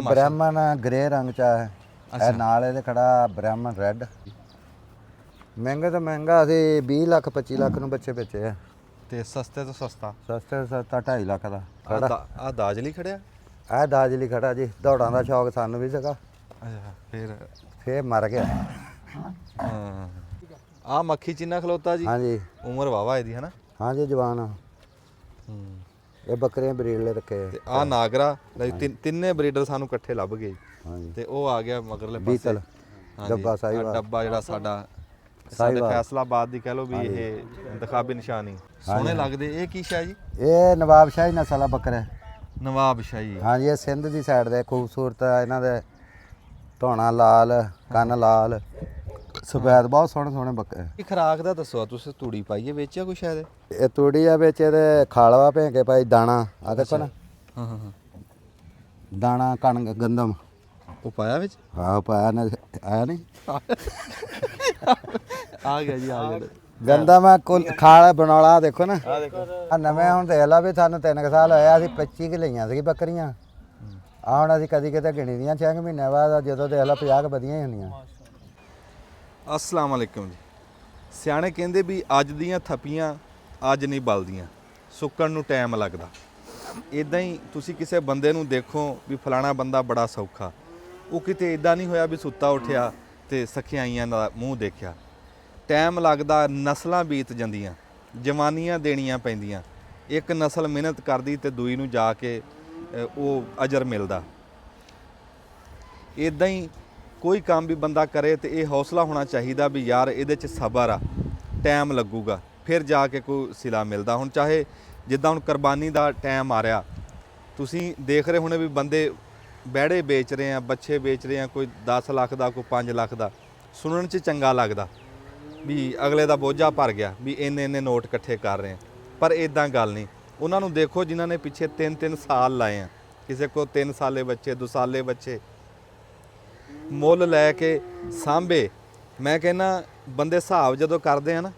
ਬ੍ਰਾਹਮਣ ਗ੍ਰੇ ਰੰਗ ਚ ਹੈ। ਇਹ ਨਾਲ ਇਹਦੇ ਖੜਾ ਬ੍ਰਾਹਮਣ ਰੈੱਡ। ਮਹਿੰਗਾ ਤਾਂ ਮਹਿੰਗਾ ਅਸੀਂ 20 ਲੱਖ 25 ਲੱਖ ਨੂੰ ਬੱਚੇ ਵੇਚੇ ਆ। ਤੇ ਸਸਤੇ ਤੋਂ ਸਸਤਾ ਸਸਤੇ ਤੋਂ ਸਸਤਾ 2.5 ਲੱਖ ਦਾ ਖੜਾ। ਆ ਦਾਜ ਲਈ ਖੜਿਆ। ਇਹ ਦਾਜ ਲਈ ਖੜਾ ਜੀ। ਦੌੜਾਂ ਦਾ ਸ਼ੌਕ ਸਾਨੂੰ ਵੀ ਸੀਗਾ, ਅੱਛਾ ਫੇਰ ਮਰ ਗਿਆ। ਹਾਂ ਆ ਮੱਖੀ ਚੀਨਾ ਖਲੋਤਾ ਜੀ। ਹਾਂਜੀ ਉਮਰ ਵਾਵਾ ਇਹਦੀ ਹੈ ਨਾ। ਹਾਂਜੀ ਜਵਾਨ ਆ। ਇਹ ਬੱਕਰੀਆਂ ਬਰੀਡ ਲੈ ਰੱਖੇ ਤੇ ਆ ਨਾਗਰਾ ਤਿੰਨੇ ਬਰੀਡਰ ਸਾਨੂੰ ਇਕੱਠੇ ਲੱਭ ਗਏ। ਹਾਂਜੀ ਤੇ ਉਹ ਆ ਗਿਆ ਮਗਰਲੇ ਪਾਸੇ ਬੀਤਲ ਡੱਬਾ ਸਾਈਵਾਲ। ਡੱਬਾ ਜਿਹੜਾ ਸਾਡਾ ਫੈਸਲਾਬਾਦ ਦੀ ਕਹਿ ਲਓ ਵੀ ਇਹ ਦਿਖਾਬੀ ਨਿਸ਼ਾਨੀ ਸੋਹਣੇ ਲੱਗਦੇ। ਇਹ ਕੀ ਸ਼ਾਹ ਜੀ? ਇਹ ਨਵਾਬ ਸ਼ਾਹੀ ਨਸਲ ਆ ਬੱਕਰੇ। ਨਵਾਬ ਸ਼ਾਹੀ। ਹਾਂਜੀ ਇਹ ਸਿੰਧ ਦੀ ਸਾਈਡ ਦੇ ਖੂਬਸੂਰਤ ਆ। ਇਹਨਾਂ ਦੇ ਧੌਣਾ ਲਾਲ, ਕੰਨ ਲਾਲ, ਸਫੈਦ, ਬਹੁਤ ਸੋਹਣੇ ਸੋਹਣੇ ਬੱਕਰੇ। ਇਹ ਖਰਾਕ ਦਾ ਦੱਸੋ, ਤੁਸੀਂ ਤੂੜੀ ਪਾਈਏ ਵੇਚਿਆ ਕੋਈ ਸ਼ਾਇਦ? ਇਹ ਤੂੜੀ ਆ ਵਿੱਚ ਇਹਦੇ ਖਾਲਵਾ ਭੇ ਕੇ ਭਾਈ ਦਾਣਾ ਆ ਦੇਖੋ ਨਾ। ਹਾਂ ਦਾਣਾ ਕਣਕ ਗੰਦਮ ਉਹ ਪਾਇਆ ਵਿੱਚ। ਹਾਂ ਪਾਇਆ ਨਾ, ਆਇਆ ਨਹੀਂ ਆ ਗਿਆ ਜੀ, ਆ ਗਿਆ ਗੰਦਮ ਖਾਲ ਬਣਾਉਲਾ ਦੇਖੋ ਨਾ। ਆ ਨਵੇਂ ਹੁਣ ਦੇਖ ਲਾ ਵੀ ਸਾਨੂੰ 3 ਸਾਲ ਹੋਇਆ, ਅਸੀਂ 25 ਕਿ ਲਈਆਂ ਸੀ ਬੱਕਰੀਆਂ। ਆ ਹੁਣ ਅਸੀਂ ਕਦੀ ਕਿਤੇ ਗਿਣੀ ਦੀਆਂ 6 ਮਹੀਨੇ ਬਾਅਦ, ਜਦੋਂ ਦੇਖ ਲਾ 50 ਕੁ ਵਧੀਆਂ ਹੀ ਹੁੰਦੀਆਂ। ਅਸਲਾਮ ਵਾਲੇਕੁਮ ਜੀ। ਸਿਆਣੇ ਕਹਿੰਦੇ ਵੀ ਅੱਜ ਦੀਆਂ ਥੱਪੀਆਂ ਅੱਜ ਨਹੀਂ ਬਲਦੀਆਂ, ਸੁੱਕਣ ਨੂੰ ਟਾਈਮ ਲੱਗਦਾ। ਇਦਾਂ ਹੀ ਤੁਸੀਂ ਕਿਸੇ ਬੰਦੇ ਨੂੰ ਦੇਖੋ ਵੀ ਫਲਾਣਾ ਬੰਦਾ ਬੜਾ ਸੌਖਾ, ਉਹ ਕਿਤੇ ਇਦਾਂ ਨਹੀਂ ਹੋਇਆ ਵੀ ਸੁੱਤਾ ਉੱਠਿਆ ਤੇ ਸਖਿਆਈਆਂ ਦਾ ਮੂੰਹ ਦੇਖਿਆ। ਟਾਈਮ ਲੱਗਦਾ, ਨਸਲਾਂ ਬੀਤ ਜਾਂਦੀਆਂ, ਜਵਾਨੀਆਂ ਦੇਣੀਆਂ ਪੈਂਦੀਆਂ। ਇੱਕ ਨਸਲ ਮਿਹਨਤ ਕਰਦੀ ਤੇ ਦੂਈ ਨੂੰ ਜਾ ਕੇ ਉਹ ਅਜਰ ਮਿਲਦਾ। ਇਦਾਂ ਹੀ ਕੋਈ ਕੰਮ ਵੀ ਬੰਦਾ ਕਰੇ ਤੇ ਇਹ ਹੌਸਲਾ ਹੋਣਾ ਚਾਹੀਦਾ ਵੀ ਯਾਰ ਇਹਦੇ 'ਚ ਸਬਰ ਆ, ਟਾਈਮ ਲੱਗੂਗਾ ਫਿਰ ਜਾ ਕੇ ਕੋਈ ਸਿਲਾ ਮਿਲਦਾ। ਹੁਣ ਚਾਹੇ ਜਿੱਦਾਂ ਹੁਣ ਕੁਰਬਾਨੀ ਦਾ ਟਾਈਮ ਆ ਰਿਹਾ, ਤੁਸੀਂ ਦੇਖ ਰਹੇ ਹੋਣੇ ਵੀ ਬੰਦੇ ਬਹਿੜੇ ਵੇਚ ਰਹੇ ਆ, ਬੱਚੇ ਵੇਚ ਰਹੇ ਆ, ਕੋਈ 10 ਲੱਖ ਦਾ, ਕੋਈ 5 ਲੱਖ ਦਾ। ਸੁਣਨ 'ਚ ਚੰਗਾ ਲੱਗਦਾ ਵੀ ਅਗਲੇ ਦਾ ਬੋਝਾ ਭਰ ਗਿਆ ਵੀ ਇੰਨੇ ਨੋਟ ਇਕੱਠੇ ਕਰ ਰਹੇ ਆ, ਪਰ ਇਦਾਂ ਗੱਲ ਨਹੀਂ। ਉਹਨਾਂ ਨੂੰ ਦੇਖੋ ਜਿਨ੍ਹਾਂ ਨੇ ਪਿੱਛੇ 3-3 ਸਾਲ ਲਾਏ ਆ, ਕਿਸੇ ਕੋਲ 3 ਸਾਲੇ ਬੱਚੇ, 2 ਸਾਲੇ ਬੱਚੇ ਮੁੱਲ ਲੈ ਕੇ ਸਾਂਭੇ। ਮੈਂ ਕਹਿੰਦਾ ਬੰਦੇ ਹਿਸਾਬ ਜਦੋਂ ਕਰਦੇ ਆ ਨਾ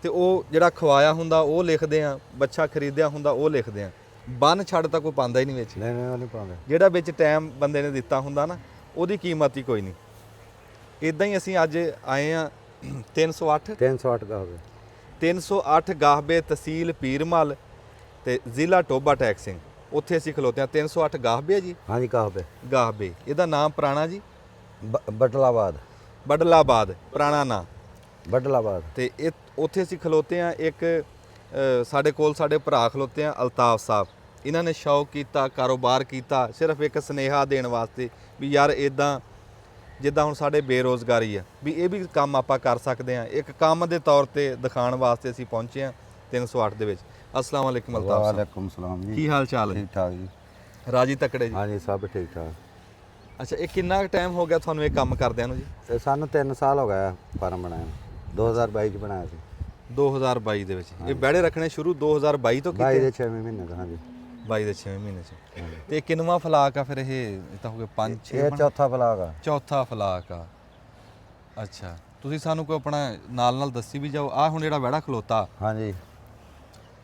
ਤੇ ਉਹ ਜਿਹੜਾ ਖਵਾਇਆ ਹੁੰਦਾ ਉਹ ਲਿਖਦੇ ਆ, ਬੱਚਾ ਖਰੀਦਿਆ ਹੁੰਦਾ ਉਹ ਲਿਖਦੇ ਆ। ਬੰਨ ਛੱਡ ਤਾਂ ਕੋਈ ਪਾਉਂਦਾ ਹੀ ਨਹੀਂ ਵਿੱਚ। ਨਹੀਂ ਪਾਉਂਦੇ। ਜਿਹੜਾ ਵਿੱਚ ਟਾਈਮ ਬੰਦੇ ਨੇ ਦਿੱਤਾ ਹੁੰਦਾ ਨਾ, ਉਹਦੀ ਕੀਮਤ ਹੀ ਕੋਈ ਨਹੀਂ। ਇਦਾਂ ਹੀ ਅਸੀਂ ਅੱਜ ਆਏ ਆ 308 ਗਾਹਬੇ 308 ਗਾਹਬੇ, ਤਹਿਸੀਲ ਪੀਰਮਲ ਤੇ ਜ਼ਿਲ੍ਹਾ ਟੋਬਾ ਟੈਕ ਸਿੰਘ। ਉੱਥੇ ਅਸੀਂ ਖਲੋਤੇ ਆ। 308 ਗਾਹਬੇ ਜੀ। ਹਾਂਜੀ ਗਾਹਬੇ ਇਹਦਾ ਨਾਮ ਪੁਰਾਣਾ ਜੀ ਬਡਲਾਬਾਦ ਪੁਰਾਣਾ ਨਾਂ ਬਡਲਾਬਾਦ। ਤੇ ਇਹ ਉੱਥੇ ਅਸੀਂ ਖਲੋਤੇ ਆ। ਇੱਕ ਸਾਡੇ ਕੋਲ ਸਾਡੇ ਭਰਾ ਖਲੋਤੇ ਆ ਅਲਤਾਫ ਸਾਹਿਬ। ਇਹਨਾਂ ਨੇ ਸ਼ੌਕ ਕੀਤਾ, ਕਾਰੋਬਾਰ ਕੀਤਾ ਸਿਰਫ ਇੱਕ ਸੁਨੇਹਾ ਦੇਣ ਵਾਸਤੇ ਵੀ ਯਾਰ ਇਦਾਂ ਜਿੱਦਾਂ ਹੁਣ ਸਾਡੇ ਬੇਰੋਜ਼ਗਾਰੀ ਆ ਵੀ ਇਹ ਵੀ ਕੰਮ ਆਪਾਂ ਕਰ ਸਕਦੇ ਆ। ਇੱਕ ਕੰਮ ਦੇ ਤੌਰ ਤੇ ਦਿਖਾਉਣ ਵਾਸਤੇ ਅਸੀਂ ਪਹੁੰਚੇ ਆ 308 ਦੇ ਵਿੱਚ। ਅਸਲਾਮ ਵਾਲੇਕੁਮ ਅਲਤਾਫ ਸਾਹਿਬ। ਵਾਲੇਕੁਮ ਸਲਾਮ ਜੀ। ਕੀ ਹਾਲ ਚਾਲ ਹੈ? ਠੀਕ ਠਾਕ ਜੀ। ਰਾਜੀ ਤਕੜੇ ਜੀ? ਹਾਂਜੀ ਸਭ ਠੀਕ ਠਾਕ। ਅੱਛਾ, ਇਹ ਕਿੰਨਾ ਟਾਈਮ ਹੋ ਗਿਆ ਤੁਹਾਨੂੰ ਇਹ ਕੰਮ ਕਰਦਿਆਂ ਨੂੰ ਜੀ? ਤੇ ਸਾਨੂੰ 3 ਸਾਲ ਹੋ ਗਏ ਫਾਰਮ ਬਣਾਇਆ। 2022 ਚ ਬਣਾਇਆ ਸੀ। 2022 ਦੇ ਵਿੱਚ ਇਹ ਬਹਿੜੇ ਰੱਖਣੇ ਸ਼ੁਰੂ 2022 ਤੋਂ ਕੀਤੇ? 22 ਦੇ 6ਵੇਂ ਮਹੀਨੇ ਦਾ। ਹਾਂਜੀ 22 ਦੇ 6ਵੇਂ ਮਹੀਨੇ ਚ। ਤੇ ਕਿੰਨਵਾਂ ਫਲਾਕ ਆ ਫਿਰ? ਇਹ ਤਾਂ ਹੋ ਗਏ 5-6। ਇਹ ਚੌਥਾ ਫਲਾਕ ਆ। ਚੌਥਾ ਫਲਾਕ ਆ। ਅੱਛਾ, ਤੁਸੀਂ ਸਾਨੂੰ ਕੋਈ ਆਪਣਾ ਨਾਲ ਦੱਸੀ ਵੀ ਜਾਓ। ਆ ਹੁਣ ਜਿਹੜਾ ਬਹਿੜਾ ਖਲੋਤਾ, ਹਾਂਜੀ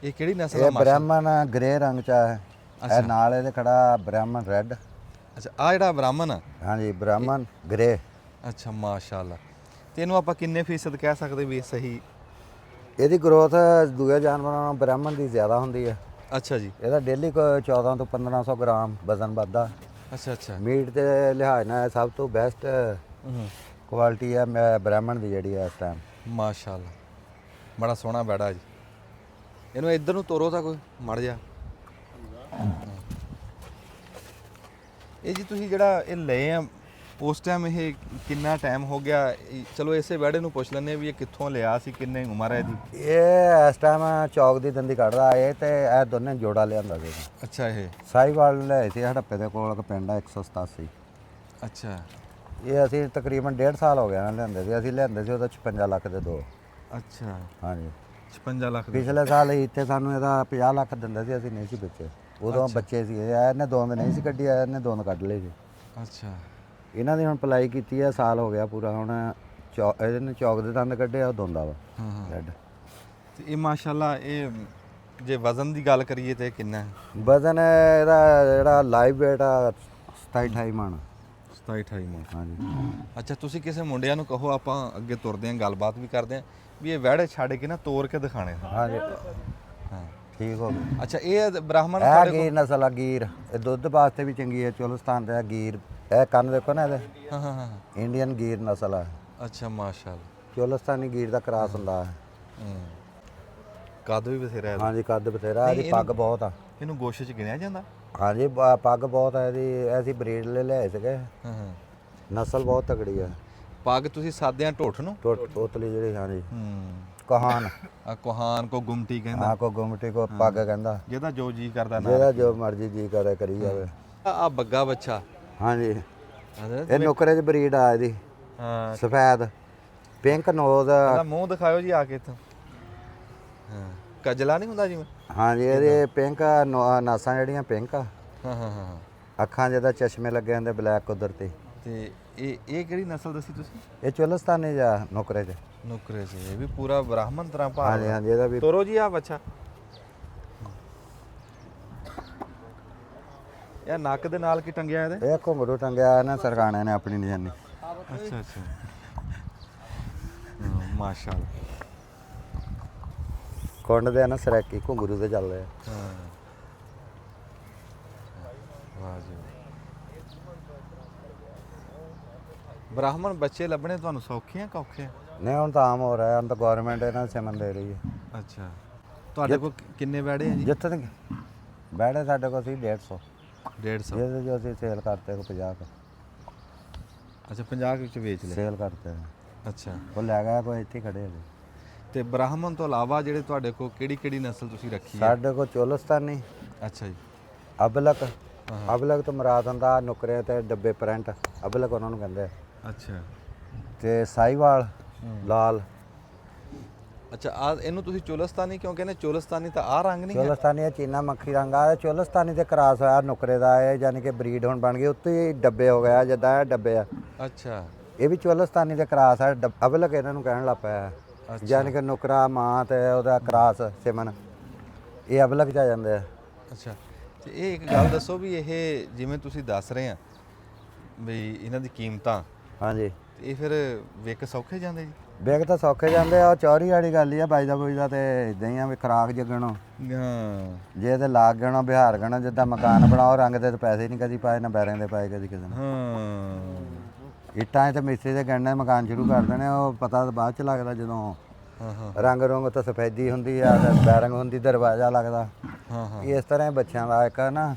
ਇਹ ਕਿਹੜੀ ਨਸਲ ਦਾ? ਇਹ ਬ੍ਰਾਹਮਣ ਗ੍ਰੇ ਰੰਗ ਚ ਹੈ। ਇਹ ਨਾਲ ਇਹਦੇ ਖੜਾ ਬ੍ਰਾਹਮਣ ਰੈੱਡ। ਅੱਛਾ, ਆ ਜਿਹੜਾ ਬ੍ਰਾਹਮਣ ਆ? ਹਾਂਜੀ ਬ੍ਰਾਹਮਣ ਗ੍ਰੇ। ਅੱਛਾ ਮਾਸ਼ਾਅੱਲਾ। ਤੇ ਇਹਨੂੰ ਆਪਾਂ ਕਿੰਨੇ ਫੀਸਦ ਕਹਿ ਸਕਦੇ ਵੀ ਸਹੀ? ਇਹਦੀ ਗਰੋਥ ਦੂਏ ਜਾਨਵਰਾਂ ਨਾਲੋਂ ਬ੍ਰਾਹਮਣ ਦੀ ਜ਼ਿਆਦਾ ਹੁੰਦੀ ਹੈ। ਅੱਛਾ ਜੀ। ਇਹਦਾ ਡੇਲੀ 14 ਤੋਂ 1500 ਗ੍ਰਾਮ ਵਜ਼ਨ ਵੱਧਦਾ। ਅੱਛਾ ਮੀਟ ਦੇ ਲਿਹਾਜ਼ ਨਾਲ ਸਭ ਤੋਂ ਬੈਸਟ ਕੁਆਲਿਟੀ ਹੈ ਬ੍ਰਾਹਮਣ ਦੀ ਜਿਹੜੀ ਹੈ ਇਸ ਟਾਈਮ। ਮਾਸ਼ਾਅੱਲਾ, ਬੜਾ ਸੋਹਣਾ ਬੈੜਾ ਜੀ। ਇਹਨੂੰ ਇੱਧਰ ਨੂੰ ਤੋਰੋ ਤਾਂ ਕੋਈ ਮੜ ਜਾ। ਇਹ ਜੀ ਤੁਸੀਂ ਜਿਹੜਾ ਇਹ ਲਏ ਆ ਉਸ ਟਾਈਮ, ਇਹ ਕਿੰਨਾ ਟਾਈਮ ਹੋ ਗਿਆ? ਚਲੋ ਇਸੇ ਬੈੜੇ ਨੂੰ ਪੁੱਛ ਲੈਂਦੇ ਆ ਵੀ ਇਹ ਕਿੱਥੋਂ ਲਿਆ ਸੀ, ਕਿੰਨੇ ਉਮਰ ਹੈ ਇਹਦੀ? ਇਹ ਇਸ ਟਾਈਮ ਚੌਕ ਦੀ ਦੰਦੀ ਕੱਢਦਾ। ਇਹ ਤੇ ਇਹ ਦੋਨੇ ਜੋੜਾ ਲਿਆਂਦਾ ਸੀ। ਅੱਛਾ, ਇਹ ਸਾਹੀਵਾਲ ਲਿਆਏ ਸੀ ਹੜੱਪੇ ਦੇ ਕੋਲ, ਪਿੰਡ ਆ 187। ਅੱਛਾ, ਇਹ ਅਸੀਂ ਤਕਰੀਬਨ 1.5 ਸਾਲ ਹੋ ਗਿਆ ਲਿਆਂਦੇ ਸੀ। ਅਸੀਂ ਲਿਆਂਦੇ ਸੀ ਉਹਦਾ 56 ਲੱਖ ਦੇ 2। ਅੱਛਾ, ਹਾਂਜੀ 56 ਲੱਖ ਦੇ। ਪਿਛਲੇ ਸਾਲ ਇੱਥੇ ਸਾਨੂੰ ਇਹਦਾ 50 ਲੱਖ ਦਿੰਦੇ ਸੀ, ਅਸੀਂ ਨਹੀਂ ਸੀ ਵੇਚੇ। ਉਦੋਂ ਬੱਚੇ ਸੀ। ਇਹਨੇ ਦੋਂਦ ਨਹੀਂ ਸੀ ਕੱਢੀ, ਇਹਨੇ ਦੋਂਦ ਕੱਢ ਲਏ ਸੀ। ਅੱਛਾ, ਇਹਨਾਂ ਦੀ ਹੁਣ ਪਲਾਈ ਕੀਤੀ ਹੈ, ਸਾਲ ਹੋ ਗਿਆ ਪੂਰਾ। ਹੁਣ ਇਹਦੇ ਨੇ ਚੌਕ ਦੇ ਦੰਦ ਕੱਢੇ ਆ, ਉਹ ਦੋਂਦਾ ਵਾ ਰੈੱਡ। ਤੇ ਇਹ ਮਾਸ਼ਾਅੱਲਾ, ਇਹ ਜੇ ਵਜ਼ਨ ਦੀ ਗੱਲ ਕਰੀਏ ਤੇ ਕਿੰਨਾ ਹੈ? ਵਜ਼ਨ ਇਹਦਾ ਜਿਹੜਾ ਲਾਈਵ ਵੇਟ ਆ 27 28 ਮਣ 27 28 ਮਣ। ਹਾਂਜੀ। ਅੱਛਾ ਤੁਸੀਂ ਕਿਸੇ ਮੁੰਡਿਆਂ ਨੂੰ ਕਹੋ, ਆਪਾਂ ਅੱਗੇ ਤੁਰਦੇ ਆਂ, ਗੱਲਬਾਤ ਵੀ ਕਰਦੇ ਆਂ, ਵੀ ਇਹ ਵਿਹੜੇ ਛੱਡ ਕੇ ਨਾ ਤੋਰ ਕੇ ਦਿਖਾਣੇ। ਹਾਂਜੀ ਹਾਂ ਠੀਕ ਹੋ ਗਿਆ। ਅੱਛਾ ਇਹ ਬ੍ਰਾਹਮਣ ਇਹ ਤੁਹਾਡੇ ਗੀਰ ਨਸਲ ਆ ਗੀਰ, ਇਹ ਦੁੱਧ ਵਾਸਤੇ ਵੀ ਚੰਗੀ ਹੈ। ਚੋਲਸਤਾਨ ਦਾ ਗੀਰ, ਇਹ ਕੰਨ ਦੇਖੋ ਨਾ ਇਹਦੇ, ਹਾਂ ਹਾਂ ਹਾਂ। ਇੰਡੀਅਨ ਗੀਰ ਨਸਲ ਆ। ਅੱਛਾ ਮਾਸ਼ਾਅੱਲਾ। ਚੋਲਸਤਾਨੀ ਗੀਰ ਦਾ ਕ੍ਰਾਸ ਹੁੰਦਾ ਹੈ। ਕੱਦ ਵੀ ਬਥੇਰਾ ਇਹਦਾ। ਹਾਂਜੀ ਕੱਦ ਬਥੇਰਾ, ਇਹਦੀ ਪੱਗ ਬਹੁਤ ਆ। ਇਹਨੂੰ ਗੋਸ਼ਤ 'ਚ ਗਿਣਿਆ ਜਾਂਦਾ? ਹਾਂਜੀ ਪੱਗ ਬਹੁਤ ਆ ਇਹਦੀ, ਅਸੀਂ ਬਰੀਡ ਲੈ ਲਿਆਏ ਸੀਗੇ। ਹਾਂ ਹਾਂ। ਨਸਲ ਬਹੁਤ ਤਕੜੀ ਆ। ਪੱਗ ਤੁਸੀਂ ਸਾਦੇ ਆ ਢੋਠ ਨੂੰ? ਤੋਤਲੀ ਜਿਹੜੀ, ਹਾਂਜੀ ਕਹਾਨ ਆ ਕੋਹਾਨ ਕੋ ਗੁਮਟੀ ਕਹਿੰਦਾ। ਆ ਕੋ ਗੁਮਟੀ ਕੋ ਪੱਗ ਕਹਿੰਦਾ। ਜਿਹਦਾ ਜੋ ਜੀ ਕਰਦਾ ਨਾ, ਜਿਹਦਾ ਜੋ ਮਰਜ਼ੀ ਜੀ ਕਰੇ ਕਰੀ ਜਾਵੇ। ਆ ਬੱਗਾ ਬੱਚਾ। ਹਾਂਜੀ ਇਹ ਨੁਕਰੇ 'ਚ ਬਰੀਡ ਆ ਇਹਦੀ। ਹਾਂ ਸਫੈਦ ਪਿੰਕ ਨੋਜ਼। ਇਹਦਾ ਮੂੰਹ ਦਿਖਾਇਓ ਜੀ ਆ ਕੇ ਇੱਥੋਂ। ਹਾਂ ਕਜਲਾ ਨਹੀਂ ਹੁੰਦਾ ਜਿਵੇਂ? ਹਾਂਜੀ ਇਹਦੇ ਪਿੰਕ ਨਾਸਾਂ ਜਿਹੜੀਆਂ ਪਿੰਕ ਆ। ਹਾਂ ਹਾਂ ਹਾਂ। ਅੱਖਾਂ ਜਿਹਦਾ ਚਸ਼ਮੇ ਲੱਗੇ ਹੁੰਦੇ ਬਲੈਕ ਕੁਦਰਤੀ। ਤੇ ਇਹ ਕਿਹੜੀ ਨਸਲ ਦੱਸੀ ਤੁਸੀਂ? ਇਹ ਚੁਲਸਤਾਨੀ ਜਾ ਨੁਕਰੇ 'ਚ। ਨੁਕਰੇ 'ਚ ਇਹ ਵੀ ਪੂਰਾ ਬ੍ਰਾਹਮਣ ਤਰ੍ਹਾਂ ਭਾਰ। ਹਾਂਜੀ ਹਾਂਜੀ ਇਹਦਾ ਵੀ। ਤੋਰੋ ਜੀ ਆ ਬੱਚਾ। ਇਹ ਨੱਕ ਦੇ ਨਾਲ ਕੀ ਟੰਗਿਆ ਇਹਦੇ? ਇਹ ਘੁੰਗਰੂ ਟੰਗਿਆ ਨਾ ਸਰਕਾਣੇ ਨੇ ਆਪਣੀ ਨਿਸ਼ਾਨੀ। ਅੱਛਾ ਅੱਛਾ। ਮਾਸ਼ਾਅੱਲਾ। ਕੁੰਡ ਦੇ ਨਾ ਸਰੈਕੀ ਘੁੰਗਰੂ ਤੇ ਚੱਲਦੇ ਆ। ਹਾਂ ਵਾਹ ਜੀ। ਬ੍ਰਾਹਮਣ ਬੱਚੇ ਲੱਭਣੇ ਤੁਹਾਨੂੰ ਸੌਖੇ ਆ ਕਿ ਔਖੇ ਆ? ਨਹੀਂ ਹੁਣ ਤਾਂ ਆਮ ਹੋ ਰਿਹਾ, ਹੁਣ ਤਾਂ ਗਵਰਨਮੈਂਟ ਇਹਨਾਂ ਨੂੰ ਸਿਮਨ ਦੇ ਰਹੀ ਹੈ। ਅੱਛਾ ਤੁਹਾਡੇ ਕੋਲ ਕਿੰਨੇ ਵੈੜੇ ਆ ਜੀ? ਜਿੱਥੇ ਤੱਕ ਬੈਠੇ ਸਾਡੇ ਕੋਲ ਸੀ 150। 150। ਜਿਹਦੇ ਜੋ ਅਸੀਂ ਸੇਲ ਕਰਤੇ ਕੋ 50 ਕੋ। ਅੱਛਾ 50 ਵਿੱਚ ਵੇਚ ਲਏ। ਸੇਲ ਕਰਤੇ ਅੱਛਾ ਉਹ ਲੈ ਗਿਆ ਕੋਈ ਇੱਥੇ ਖੜੇ ਨੇ। ਤੇ ਬ੍ਰਾਹਮਣ ਤੋਂ ਇਲਾਵਾ ਜਿਹੜੇ ਤੁਹਾਡੇ ਕੋਲ ਕਿਹੜੀ ਨਸਲ ਤੁਸੀਂ ਰੱਖੀ ਹੈ? ਸਾਡੇ ਕੋਲ ਚੋਲਸਤਾਨੀ, ਅੱਛਾ ਜੀ। ਅਬਲਕ। ਅਬਲਕ ਤੋਂ ਮੁਰਾਦ ਹੁੰਦਾ ਨੁਕਰੇ ਤੇ ਡੱਬੇ ਪ੍ਰਿੰਟ, ਅਬਲਕ ਉਹਨਾਂ ਨੂੰ ਕਹਿੰਦੇ ਆ। ਅੱਛਾ ਤੇ ਸਾਈਵਾਲ ਲਾਲ। ਅੱਛਾ ਆ ਇਹਨੂੰ ਤੁਸੀਂ ਚੋਲਸਤਾਨੀ ਕਿਉਂ ਕਹਿੰਦੇ? ਚੋਲਸਤਾਨੀ ਤਾਂ ਆ ਰੰਗ ਨਹੀਂ ਹੈ। ਚੋਲਸਤਾਨੀ ਇਹ ਚੀਨਾ ਮੱਖੀ ਰੰਗ ਆ। ਚੋਲਸਤਾਨੀ ਤੇ ਕਰਾਸ ਹੋਇਆ ਨੁਕਰੇ ਦਾ ਇਹ, ਯਾਨੀ ਕਿ ਬਰੀਡ ਹੁਣ ਬਣ ਗਈ। ਉੱਤੇ ਹੀ ਡੱਬੇ ਹੋ ਗਿਆ ਜਿੱਦਾਂ ਇਹ ਡੱਬੇ ਆ। ਅੱਛਾ ਇਹ ਵੀ ਚੋਲਸਤਾਨੀ ਦੇ ਕਰਾਸ ਆ। ਅਬਲਕ ਇਹਨਾਂ ਨੂੰ ਕਹਿਣ ਲੱਗ ਪਿਆ। ਯਾਨੀ ਕਿ ਨੁਕਰਾ ਮਾਂ ਤੇ ਉਹਦਾ ਕਰਾਸ ਸਿਮਨ, ਇਹ ਅਬਲਕ ਚ ਆ ਜਾਂਦੇ ਆ। ਅੱਛਾ ਤੇ ਇਹ ਇੱਕ ਗੱਲ ਦੱਸੋ ਵੀ ਇਹ ਜਿਵੇਂ ਤੁਸੀਂ ਦੱਸ ਰਹੇ ਆ ਵੀ ਇਹਨਾਂ ਦੀ ਕੀਮਤਾਂ, ਹਾਂਜੀ ਇਹ ਫਿਰ ਵਿਕ ਸੌਖੇ ਜਾਂਦੇ ਜੀ? ਵਿਕ ਤਾਂ ਸੌਖੇ ਜਾਂਦੇ ਆ। ਉਹ ਚੌਰੀ ਵਾਲੀ ਗੱਲ ਹੀ ਆ ਬਾਈਦਾ ਬੁਈਦਾ ਤੇ ਇਦਾਂ ਹੀ ਆ ਵੀ ਖਰਾਕ ਜਗਣੋ। ਹਾਂ ਜੇ ਤੇ ਲਾਗ ਗਣੋ ਬਿਹਾਰ ਗਣੋ, ਜਿੱਦਾਂ ਮਕਾਨ ਬਣਾਓ ਰੰਗ ਦੇ ਤਾਂ ਪੈਸੇ ਨਹੀਂ ਕਦੀ ਪਾਏ ਨਾ ਬੈਰਿਆਂ ਦੇ ਪਾਏ ਕਦੀ ਕਿਸੇ ਨੇ। ਹਾਂ ਇੱਟਾਂ ਤੇ ਮਿਸਤਰੀ ਦੇ ਗਣਨੇ ਮਕਾਨ ਸ਼ੁਰੂ ਕਰ ਦੇਣੇ, ਉਹ ਪਤਾ ਤਾਂ ਬਾਅਦ ਚ ਲੱਗਦਾ ਜਦੋਂ ਹਾਂ ਹਾਂ ਰੰਗ ਰੁੰਗ ਤਾਂ ਸਫੈਦੀ ਹੁੰਦੀ ਆ ਤੇ ਬੈਰਿੰਗ ਹੁੰਦੀ, ਦਰਵਾਜ਼ਾ ਲੱਗਦਾ। ਹਾਂ ਹਾਂ। ਇਸ ਤਰ੍ਹਾਂ ਹੀ ਬੱਚਿਆਂ ਦਾ ਇੱਕ ਨਾ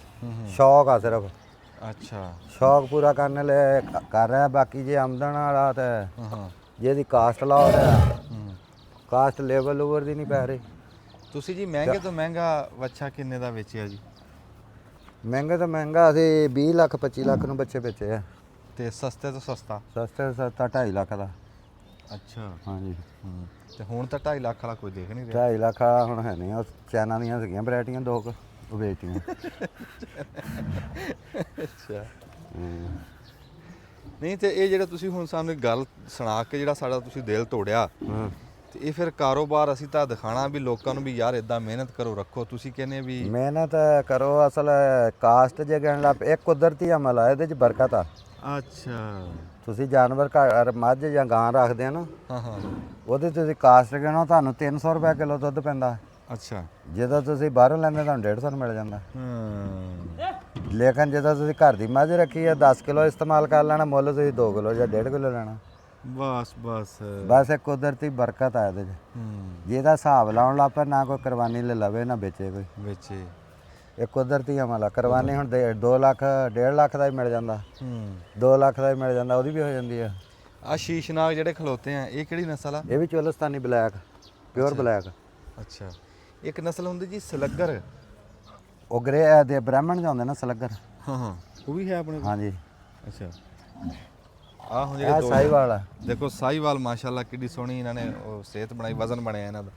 ਸ਼ੌਕ ਆ ਸਿਰਫ। ਅੱਛਾ ਸ਼ੌਕ ਪੂਰਾ ਕਰਨ ਲਈ ਕਰ ਰਿਹਾ। ਬਾਕੀ ਜੇ ਆਮਦਨ ਵਾਲਾ ਤੇ ਹਾਂ ਹਾਂ। ਜਿਹਦੀ ਕਾਸਟ ਲਾਓ ਤੇ ਕਾਸਟ ਲੈਵਲ ਓਵਰ ਦੀ ਨਹੀਂ ਪੈ ਰਹੀ। ਤੁਸੀਂ ਜੀ ਮਹਿੰਗੇ ਤੋਂ ਮਹਿੰਗਾ ਵੱਛਾ ਕਿੰਨੇ ਦਾ ਵੇਚਿਆ ਜੀ? ਮਹਿੰਗੇ ਤੋਂ ਮਹਿੰਗਾ ਅਸੀਂ 20 ਲੱਖ 25 ਲੱਖ ਨੂੰ ਬੱਚੇ ਵੇਚੇ ਆ। ਤੇ ਸਸਤੇ ਤੋਂ ਸਸਤਾ? ਸਸਤੇ ਤੋਂ ਸਸਤਾ 2.5 ਲੱਖ ਦਾ। ਅੱਛਾ ਹਾਂਜੀ ਤੇ ਹੁਣ ਤਾਂ 2.5 ਲੱਖ ਵਾਲਾ ਕੋਈ ਦੇਖ ਨਹੀਂ ਰਿਹਾ। 2.5 ਲੱਖ ਵਾਲਾ ਹੁਣ ਹੈ ਨਹੀਂ। ਉਹ ਚਾਈਨਾ ਦੀਆਂ ਸੀਗੀਆਂ ਵੈਰਾਈਟੀਆਂ ਦੋ ਕੁ, ਉਹ ਵੇਚਤੀਆਂ। ਅੱਛਾ ਨਹੀਂ ਤੇ ਇਹ ਜਿਹੜਾ ਤੁਸੀਂ ਹੁਣ ਸਾਨੂੰ ਇੱਕ ਗੱਲ ਸੁਣਾ ਕੇ ਜਿਹੜਾ ਸਾਡਾ ਤੁਸੀਂ ਦਿਲ ਤੋੜਿਆ, ਤੇ ਇਹ ਫਿਰ ਕਾਰੋਬਾਰ ਅਸੀਂ ਤਾਂ ਦਿਖਾਣਾ ਵੀ ਲੋਕਾਂ ਨੂੰ ਵੀ ਯਾਰ ਇਦਾਂ ਮਿਹਨਤ ਕਰੋ ਰੱਖੋ। ਤੁਸੀਂ ਕਹਿੰਦੇ ਵੀ ਮਿਹਨਤ ਕਰੋ। ਅਸਲ ਕਾਸਟ ਜੇ ਕਹਿਣ ਲੱਗ ਪਏ, ਇਹ ਕੁਦਰਤੀ ਅਮਲ ਆ, ਇਹਦੇ 'ਚ ਬਰਕਤ ਆ। ਅੱਛਾ ਤੁਸੀਂ ਜਾਨਵਰ ਘਰ ਮੱਝ ਜਾਂ ਗਾਂ ਰੱਖਦੇ ਆ ਨਾ, ਹਾਂ ਹਾਂ, ਉਹਦੇ ਤੁਸੀਂ ਕਾਸਟ ਗਿਣੋ ਤੁਹਾਨੂੰ 300 ਰੁਪਏ ਕਿਲੋ ਦੁੱਧ ਪੈਂਦਾ। ਅੱਛਾ ਜਦੋਂ ਤੁਸੀਂ ਬਾਹਰੋਂ ਲੈਂਦੇ ਤੁਹਾਨੂੰ 150 ਮਿਲ ਜਾਂਦਾ। ਹਾਂ ਲੇਕਿਨ ਜਦੋਂ ਤੁਸੀਂ ਘਰ ਦੀ ਮੱਝ ਰੱਖੀ ਹੈ 10 ਕਿਲੋ ਇਸਤੇਮਾਲ ਕਰ ਲੈਣਾ, ਮੁੱਲ ਤੁਸੀਂ 2 ਕਿਲੋ ਜਾਂ 1.5 ਕਿਲੋ ਲੈਣਾ। ਬਸ ਬਸ ਬਸ ਇਹ ਕੁਦਰਤੀ ਬਰਕਤ ਆ ਇਹਦੇ 'ਚ। ਜਿਹਦਾ ਹਿਸਾਬ ਲਾਉਣ ਲੱਗ ਪਿਆ ਨਾ ਕੋਈ ਕੁਰਬਾਨੀ ਲੈ ਲਵੇ ਨਾ ਵੇਚੇ ਕੋਈ, ਵੇਚੇ। ਇਹ ਕੁਦਰਤੀ ਅਮਲ ਆ। ਕੁਰਬਾਨੀ ਹੁਣ 2 ਲੱਖ 1.5 ਲੱਖ ਦਾ ਹੀ ਮਿਲ ਜਾਂਦਾ, 2 ਲੱਖ ਦਾ ਹੀ ਮਿਲ ਜਾਂਦਾ, ਉਹਦੀ ਵੀ ਹੋ ਜਾਂਦੀ ਆ। ਆ ਸ਼ੀਸ਼ਨਾਗ ਜਿਹੜੇ ਖਲੋਤੇ ਆ ਇਹ ਕਿਹੜੀ ਨਸਲ ਆ? ਇਹ ਵੀ ਚੋਲਸਤਾਨੀ ਬਲੈਕ, ਪਿਓਰ ਬਲੈਕ। ਅੱਛਾ ਇੱਕ ਨਸਲ ਹੁੰਦੀ ਜੀ ਸਲੱਗਰ, ਉਹ ਗਰੇ ਦੇ ਬ੍ਰਾਹਮਣ ਜਾਂਦੇ ਨਾ ਸਲੱਗਰ। ਹਾਂ ਹਾਂ ਉਹ ਵੀ ਹੈ ਆਪਣੇ ਕੋਲ? ਹਾਂਜੀ ਅੱਛਾ ਆ ਹੁਣ ਇਹ ਜਿਹੜੇ ਦੋ ਸਾਈਵਾਲ ਆ। ਦੇਖੋ ਸਾਈਵਾਲ ਮਾਸ਼ਾਅੱਲਾ ਕਿੱਡੀ ਸੋਹਣੀ ਇਹਨਾਂ ਨੇ ਉਹ ਸਿਹਤ ਬਣਾਈ, ਵਜ਼ਨ ਬਣਿਆ ਇਹਨਾਂ ਦਾ।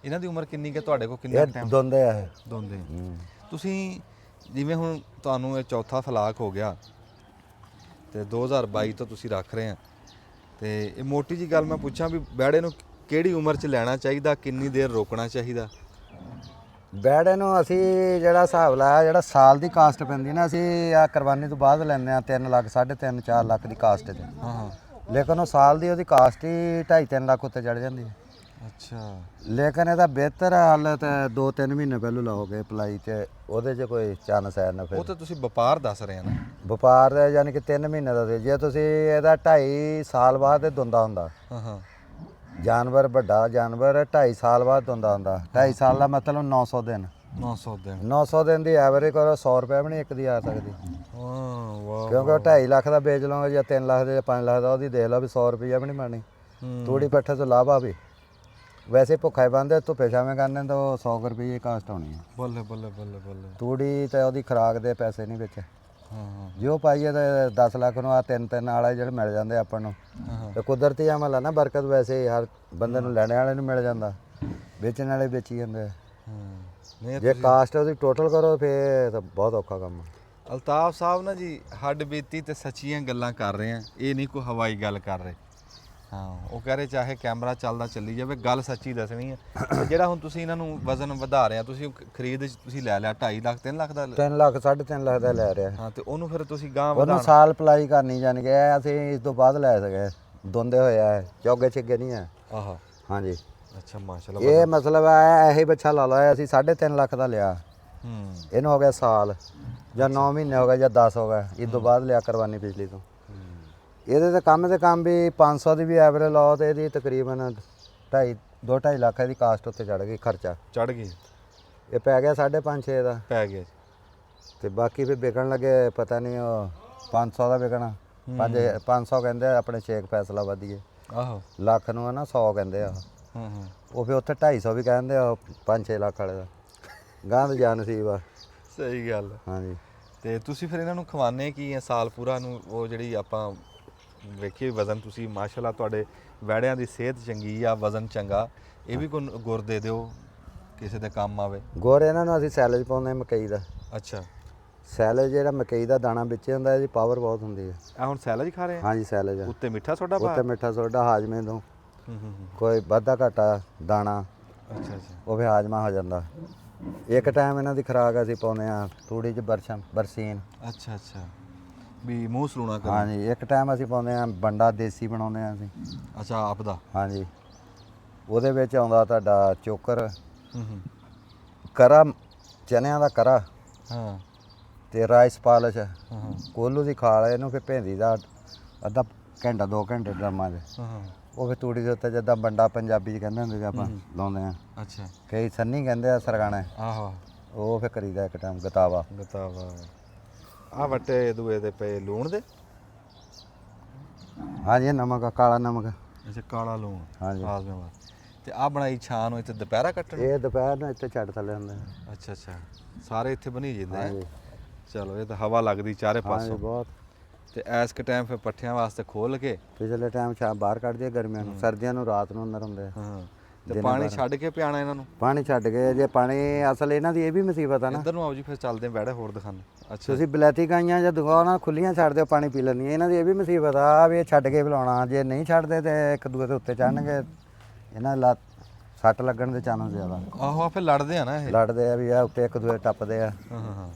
ਇਹਨਾਂ ਦੀ ਉਮਰ ਕਿੰਨੀ ਕਿ ਤੁਹਾਡੇ ਕੋਲ ਕਿੰਨਾ ਇਹ ਟਾਈਮ ਦੋਂਦੇ ਆ ਇਹ। ਦੋਂਦੇ? ਤੁਸੀਂ ਜਿਵੇਂ ਹੁਣ ਤੁਹਾਨੂੰ ਇਹ ਚੌਥਾ ਤਲਾਕ ਹੋ ਗਿਆ ਤੇ 2022 ਤੋਂ ਤੁਸੀਂ ਰੱਖ ਰਹੇ ਆ, ਤੇ ਇਹ ਮੋਟੀ ਜੀ ਗੱਲ ਮੈਂ ਪੁੱਛਾਂ ਵੀ ਬੈੜੇ ਨੂੰ ਕਿਹੜੀ ਉਮਰ 'ਚ ਲੈਣਾ ਚਾਹੀਦਾ, ਕਿੰਨੀ ਦੇਰ ਰੋਕਣਾ ਚਾਹੀਦਾ? ਬੈੜੇ ਨੂੰ ਅਸੀਂ ਜਿਹੜਾ ਹਿਸਾਬ ਲਾਇਆ, ਜਿਹੜਾ ਸਾਲ ਦੀ ਕਾਸਟ ਪੈਂਦੀ ਨਾ, ਅਸੀਂ ਆ ਕੁਰਬਾਨੀ ਤੋਂ ਬਾਅਦ ਲੈਂਦੇ ਆ 3 ਲੱਖ 3.5 4 ਲੱਖ ਦੀ ਕਾਸਟ ਤੇ। ਹਾਂ ਹਾਂ ਲੇਕਿਨ ਉਹ ਸਾਲ ਦੀ ਉਹਦੀ ਕਾਸਟ ਹੀ 2.5 3 ਲੱਖ ਉੱਤੇ ਚੜ ਜਾਂਦੀ ਹੈ। ਅੱਛਾ ਲੇਕਿਨ ਇਹਦਾ ਬਿਹਤਰ ਹੱਲ ਤੇ 2-3 ਮਹੀਨੇ ਪਹਿਲੋਂ ਲਾਓਗੇ ਪਲਾਈ ਤੇ ਉਹਦੇ 'ਚ ਕੋਈ ਚਾਂਸ ਹੈ ਨਾ। ਉਹ ਫਿਰ ਤਾਂ ਤੁਸੀਂ ਵਪਾਰ ਦੱਸ ਰਹੇ ਆ ਨਾ। ਵਪਾਰ ਦਾ ਯਾਨੀ ਕਿ 3 ਮਹੀਨੇ ਦਾ ਦੇ, ਜੇ ਤੁਸੀਂ ਇਹਦਾ 2.5 ਸਾਲ ਬਾਅਦ ਇਹ ਦੁੰਦਾ ਹੁੰਦਾ। ਹਾਂ ਹਾਂ ਜਾਨਵਰ ਵੱਡਾ ਜਾਨਵਰ 2.5 ਸਾਲ ਬਾਅਦ ਦੁੰਦਾ ਹੁੰਦਾ। 2.5 ਸਾਲ ਦਾ ਮਤਲਬ 900 ਦਿਨ। 900 ਦਿਨ 900 ਦਿਨ ਦੀ ਐਵਰੇਜ ਕਰੋ, 100 ਰੁਪਏ ਵੀ ਨਹੀਂ ਇੱਕ ਦੀ ਆ ਸਕਦੀ। ਹਾਂ ਵਾਹ ਕਿਉਂਕਿ ਉਹ 2.5 ਲੱਖ ਦਾ ਵੇਚ ਲਓਗੇ ਜਾਂ 3 ਲੱਖ ਦੇ ਜਾਂ 5 ਲੱਖ ਦਾ, ਉਹਦੀ ਦੇਖ ਲਓ ਵੀ 100 ਰੁਪਈਆ ਵੀ ਨਹੀਂ ਬਣਨੀ। ਤੂੜੀ ਪੱਠੇ ਤੋਂ ਲਾਭਾ ਵੀ ਵੈਸੇ ਭੁੱਖਾ ਹੀ ਬੰਦੇ ਧੁੱਪੇ ਛਾਵੇਂ ਕਰਨੇ ਤਾਂ ਉਹ 100 ਰੁਪਏ ਕਾਸਟ ਹੋਣੀ ਹੈ। ਬੱਲੇ ਬੱਲੇ ਬੱਲੇ ਬੱਲੇ। ਤੂੜੀ ਤੇ ਉਹਦੀ ਖੁਰਾਕ ਦੇ ਪੈਸੇ ਨਹੀਂ ਵਿੱਚ। ਹਾਂ ਹਾਂ ਜੋ ਪਾਈਏ ਤਾਂ 10 ਲੱਖ ਨੂੰ ਆ 3-3 ਵਾਲੇ ਜਿਹੜੇ ਮਿਲ ਜਾਂਦੇ ਆਪਾਂ ਨੂੰ। ਤੇ ਕੁਦਰਤੀ ਅਮਲ ਆ ਨਾ, ਬਰਕਤ ਵੈਸੇ ਹੀ ਹਰ ਬੰਦੇ ਨੂੰ ਲੈਣੇ ਵਾਲੇ ਨੂੰ ਮਿਲ ਜਾਂਦਾ, ਵੇਚਣ ਵਾਲੇ ਵੇਚੀ ਜਾਂਦੇ ਆ। ਨਹੀਂ ਜੇ ਕਾਸਟ ਉਹਦੀ ਟੋਟਲ ਕਰੋ ਫੇਰ ਤਾਂ ਬਹੁਤ ਔਖਾ ਕੰਮ ਆ। ਅਲਤਾਫ ਸਾਹਿਬ ਨਾ ਜੀ ਹੱਡ ਬੀਤੀ ਤੇ ਸੱਚੀਆਂ ਗੱਲਾਂ ਕਰ ਰਹੇ ਆ, ਇਹ ਨਹੀਂ ਕੋਈ ਹਵਾਈ ਗੱਲ ਕਰ ਰਹੇ। ਹਾਂ ਉਹ ਕਹਿ ਰਹੇ ਚਾਹੇ ਕੈਮਰਾ ਚੱਲਦਾ ਚੱਲੀ ਜਾਵੇ, ਗੱਲ ਸੱਚੀ ਦੱਸਣੀ ਹੈ। ਤੇ ਜਿਹੜਾ ਹੁਣ ਤੁਸੀਂ ਇਹਨਾਂ ਨੂੰ ਵਜ਼ਨ ਵਧਾ ਰਹੇ ਆ, ਤੁਸੀਂ ਖਰੀਦ ਤੁਸੀਂ ਲੈ ਲਿਆ 2.5 ਲੱਖ 3 ਲੱਖ ਦਾ 3 ਲੱਖ 3.5 ਲੱਖ ਦਾ ਲੈ ਰਿਹਾ। ਹਾਂ ਤੇ ਉਹਨੂੰ ਫਿਰ ਤੁਸੀਂ ਗਾਂ ਉਹਨੂੰ ਸਾਲ ਪਲਾਈ ਕਰਨੀ ਜਾਣ ਕੇ ਅਸੀਂ ਇਸ ਤੋਂ ਬਾਅਦ ਲੈ ਸਕੇ। ਦੋਂਦੇ ਹੋਏ ਆ, ਚੌਗੇ ਛਿੱਗੇ ਨਹੀਂ ਆ। ਆਹਾ ਹਾਂਜੀ ਅੱਛਾ ਮਾਸ਼ਾਅੱਲਾ। ਇਹ ਮਤਲਬ ਹੈ ਇਹੀ ਬੱਚਾ ਲਾ ਲਓ, ਅਸੀਂ 3.5 ਲੱਖ ਦਾ ਲਿਆ। ਇਹਨੂੰ ਹੋ ਗਿਆ ਸਾਲ ਜਾਂ 9 ਮਹੀਨੇ ਹੋ ਗਏ ਜਾਂ 10 ਹੋ ਗਏ, ਇਸ ਤੋਂ ਬਾਅਦ ਲਿਆ ਕੁਰਬਾਨੀ ਪਿਛਲੀ ਤੋਂ। ਇਹਦੇ ਤੇ ਕੰਮ ਵੀ 500 ਦੀ ਵੀ ਐਵਰੇਜ ਲਾਓ ਤੇ ਇਹਦੀ ਤਕਰੀਬਨ 2.5 ਲੱਖ ਦੀ ਕਾਸਟ ਉੱਤੇ ਚੜ ਗਈ, ਖਰਚਾ ਚੜ ਗਈ। ਇਹ ਪੈ ਗਿਆ 5.5 6 ਦਾ ਪੈ ਗਿਆ ਤੇ ਬਾਕੀ ਫਿਰ ਵਿਕਣ ਲੱਗੇ ਪਤਾ ਨਹੀਂ ਉਹ 500 ਦਾ ਵਿਕਣਾ। 500 ਕਹਿੰਦੇ ਆਪਣੇ ਛੇਕ ਫੈਸਲਾ ਵਧੀਏ। ਆਹੋ ਲੱਖ ਨੂੰ ਹੈ ਨਾ 100 ਕਹਿੰਦੇ ਆ। ਉਹ ਫਿਰ ਉੱਥੇ 250 ਵੀ ਕਹਿੰਦੇ ਆ 5-6 ਲੱਖ ਵਾਲੇ ਦਾ। ਗਾਂ ਦਾ ਜਾਨ ਨਸੀਬ ਆ। ਸਹੀ ਗੱਲ। ਹਾਂਜੀ ਤੇ ਤੁਸੀਂ ਫਿਰ ਇਹਨਾਂ ਨੂੰ ਖਵਾਉਂਦੇ ਕੀ ਆ ਸਾਲ ਪੂਰਾ ਨੂੰ? ਉਹ ਜਿਹੜੀ ਆਪਾਂ ਵੇਖੀਏ ਵਜ਼ਨ, ਤੁਸੀਂ ਮਾਸ਼ਾਅੱਲਾ ਤੁਹਾਡੇ ਵੈੜਿਆਂ ਦੀ ਸਿਹਤ ਚੰਗੀ ਆ, ਵਜ਼ਨ ਚੰਗਾ, ਇਹ ਵੀ ਕੋਈ ਗੁਰ ਦੇ ਦਿਓ ਕਿਸੇ ਦੇ ਕੰਮ ਆਵੇ। ਗੁੜ ਇਹਨਾਂ ਨੂੰ ਅਸੀਂ ਸੈਲਜ ਪਾਉਂਦੇ ਮਕਈ ਦਾ। ਅੱਛਾ ਸੈਲਜ ਜਿਹੜਾ ਮਕਈ ਦਾ ਦਾਣਾ ਵਿੱਚ ਹੁੰਦਾ, ਇਹਦੀ ਪਾਵਰ ਬਹੁਤ ਹੁੰਦੀ ਹੈ। ਆ ਹੁਣ ਸੈਲਜ ਖਾ ਰਹੇ ਆ? ਹਾਂਜੀ ਸੈਲਜ ਉੱਤੇ ਮਿੱਠਾ ਸੋਡਾ ਪਾ? ਉੱਤੇ ਮਿੱਠਾ ਸੋਡਾ ਹਾਜ਼ਮੇ ਤੋਂ ਕੋਈ ਵਾਧਾ ਘਾਟਾ ਦਾਣਾ ਅੱਛਾ ਅੱਛਾ ਉਹ ਵੀ ਹਾਜ਼ਮਾ ਹੋ ਜਾਂਦਾ। ਇੱਕ ਟਾਈਮ ਇਹਨਾਂ ਦੀ ਖੁਰਾਕ ਅਸੀਂ ਪਾਉਂਦੇ ਆ ਤੂੜੀ 'ਚ ਬਰਸੀਨ। ਅੱਛਾ ਅੱਛਾ ਵੀ ਮੂੰਹ ਸਲੂਣਾ ਕਰ। ਹਾਂਜੀ ਇੱਕ ਟਾਈਮ ਅਸੀਂ ਪਾਉਂਦੇ ਆ ਬੰਡਾ ਦੇਸੀ ਬਣਾਉਂਦੇ ਆ ਅਸੀਂ। ਅੱਛਾ ਆਪ ਦਾ? ਹਾਂਜੀ ਉਹਦੇ ਵਿੱਚ ਆਉਂਦਾ ਤੁਹਾਡਾ ਚੋਕਰ, ਕਰਾ ਚਨਿਆਂ ਦਾ ਕਰਾ ਹਾਂ ਤੇ ਰਾਈਸ ਪਾਲਸ਼, ਹਾਂ ਕੋਲੂ ਦੀ ਖਾਲ। ਇਹਨੂੰ ਫਿਰ ਭੇਂਦੀ ਦਾ ਅੱਧਾ ਘੰਟਾ 2 ਘੰਟੇ ਡਰਮਾਂ 'ਚ। ਹਾਂ ਉਹ ਫਿਰ ਤੂੜੀ ਦੇ ਉੱਤੇ ਜਿੱਦਾਂ ਬੰਡਾ ਪੰਜਾਬੀ 'ਚ ਕਹਿੰਦੇ ਹੁੰਦੇ ਸੀ ਆਪਾਂ ਲਾਉਂਦੇ ਆ। ਅੱਛਾ ਕਈ ਸੰਨੀ ਕਹਿੰਦੇ ਆ ਸਰਗਾਣੇ। ਆਹੋ ਉਹ ਫਿਰ ਕਰੀਦਾ ਇੱਕ ਟਾਈਮ ਗਤਾਵਾ। ਗਤਾਵਾ। ਆ ਵੱਟੇ ਦੂਏ ਦੇ ਪਏ ਲੂਣ ਦੇ? ਹਾਂਜੀ ਇਹ ਨਮਕ ਆ, ਕਾਲਾ ਨਮਕ। ਅੱਛਾ ਕਾਲਾ ਲੂਣ। ਹਾਂਜੀ ਹਾਜ਼ਮੇ ਤੇ ਆ ਬਣਾਈ ਛਾਂ ਨੂੰ ਇੱਥੇ ਦੁਪਹਿਰਾ ਕੱਟਣ? ਇਹ ਦੁਪਹਿਰ ਨੂੰ ਇੱਥੇ ਛੱਡ ਥੱਲੇ ਹੁੰਦੇ ਆ। ਅੱਛਾ ਅੱਛਾ ਸਾਰੇ ਇੱਥੇ ਬਣੀ ਜਾਂਦੇ ਆ। ਹਾਂਜੀ ਚਲੋ ਇਹ ਤਾਂ ਹਵਾ ਲੱਗਦੀ ਚਾਰੇ ਹਾਂਜੀ ਪਾਸੋਂ। ਬਹੁਤ। ਤੇ ਐਸ ਕ ਟਾਈਮ ਫਿਰ ਪੱਠਿਆਂ ਵਾਸਤੇ ਖੋਲ ਕੇ ਪਿਛਲੇ ਟਾਈਮ ਸ਼ਾਮ ਬਾਹਰ ਕੱਢ ਦਿਆ ਗਰਮੀਆਂ ਨੂੰ, ਸਰਦੀਆਂ ਨੂੰ ਰਾਤ ਨੂੰ ਅੰਦਰ ਹੁੰਦੇ ਆ। ਹਾਂ ਤੇ ਪਾਣੀ ਛੱਡ ਕੇ ਪਿਆਣਾ ਇਹਨਾਂ ਨੂੰ? ਪਾਣੀ ਛੱਡ ਕੇ ਜੇ ਪਾਣੀ ਅਸਲ ਇਹਨਾਂ ਦੀ ਇਹ ਵੀ ਮੁਸੀਬਤ ਆ ਨਾ। ਇੱਧਰ ਨੂੰ ਆਓ ਜੀ ਫਿਰ ਚੱਲਦੇ ਆ ਵੈੜੇ ਹੋਰ ਦਿਖਾਣੇ। ਅੱਛਾ ਤੁਸੀਂ ਬਲੈਤੀ ਗਾਈਆਂ ਜਾਂ ਦੁਕਾਨਾਂ ਨਾਲ ਖੁੱਲੀਆਂ ਛੱਡ ਦਿਓ ਪਾਣੀ ਪੀ ਲੈਂਦੀਆਂ। ਇਹਨਾਂ ਦੀ ਇਹ ਵੀ ਮੁਸੀਬਤ ਆ ਵੀ ਇਹ ਛੱਡ ਕੇ ਪਿਲਾਉਣਾ। ਜੇ ਨਹੀਂ ਛੱਡਦੇ ਤੇ ਇੱਕ ਦੂਏ ਦੇ ਉੱਤੇ ਚੜਨਗੇ। ਇਹਨਾਂ ਦੀ ਲੱਤ ਸੱਟ ਲੱਗਣ ਦੇ ਚਾਂਸ ਜ਼ਿਆਦਾ। ਆਹੋ ਆ ਫਿਰ ਲੜਦੇ ਆ ਨਾ ਇਹ? ਲੜਦੇ ਆ ਵੀ ਆ ਉੱਤੇ ਇੱਕ ਦੂਏ ਟੱਪਦੇ ਆ। ਹਾਂ ਹਾਂ ਹਾਂ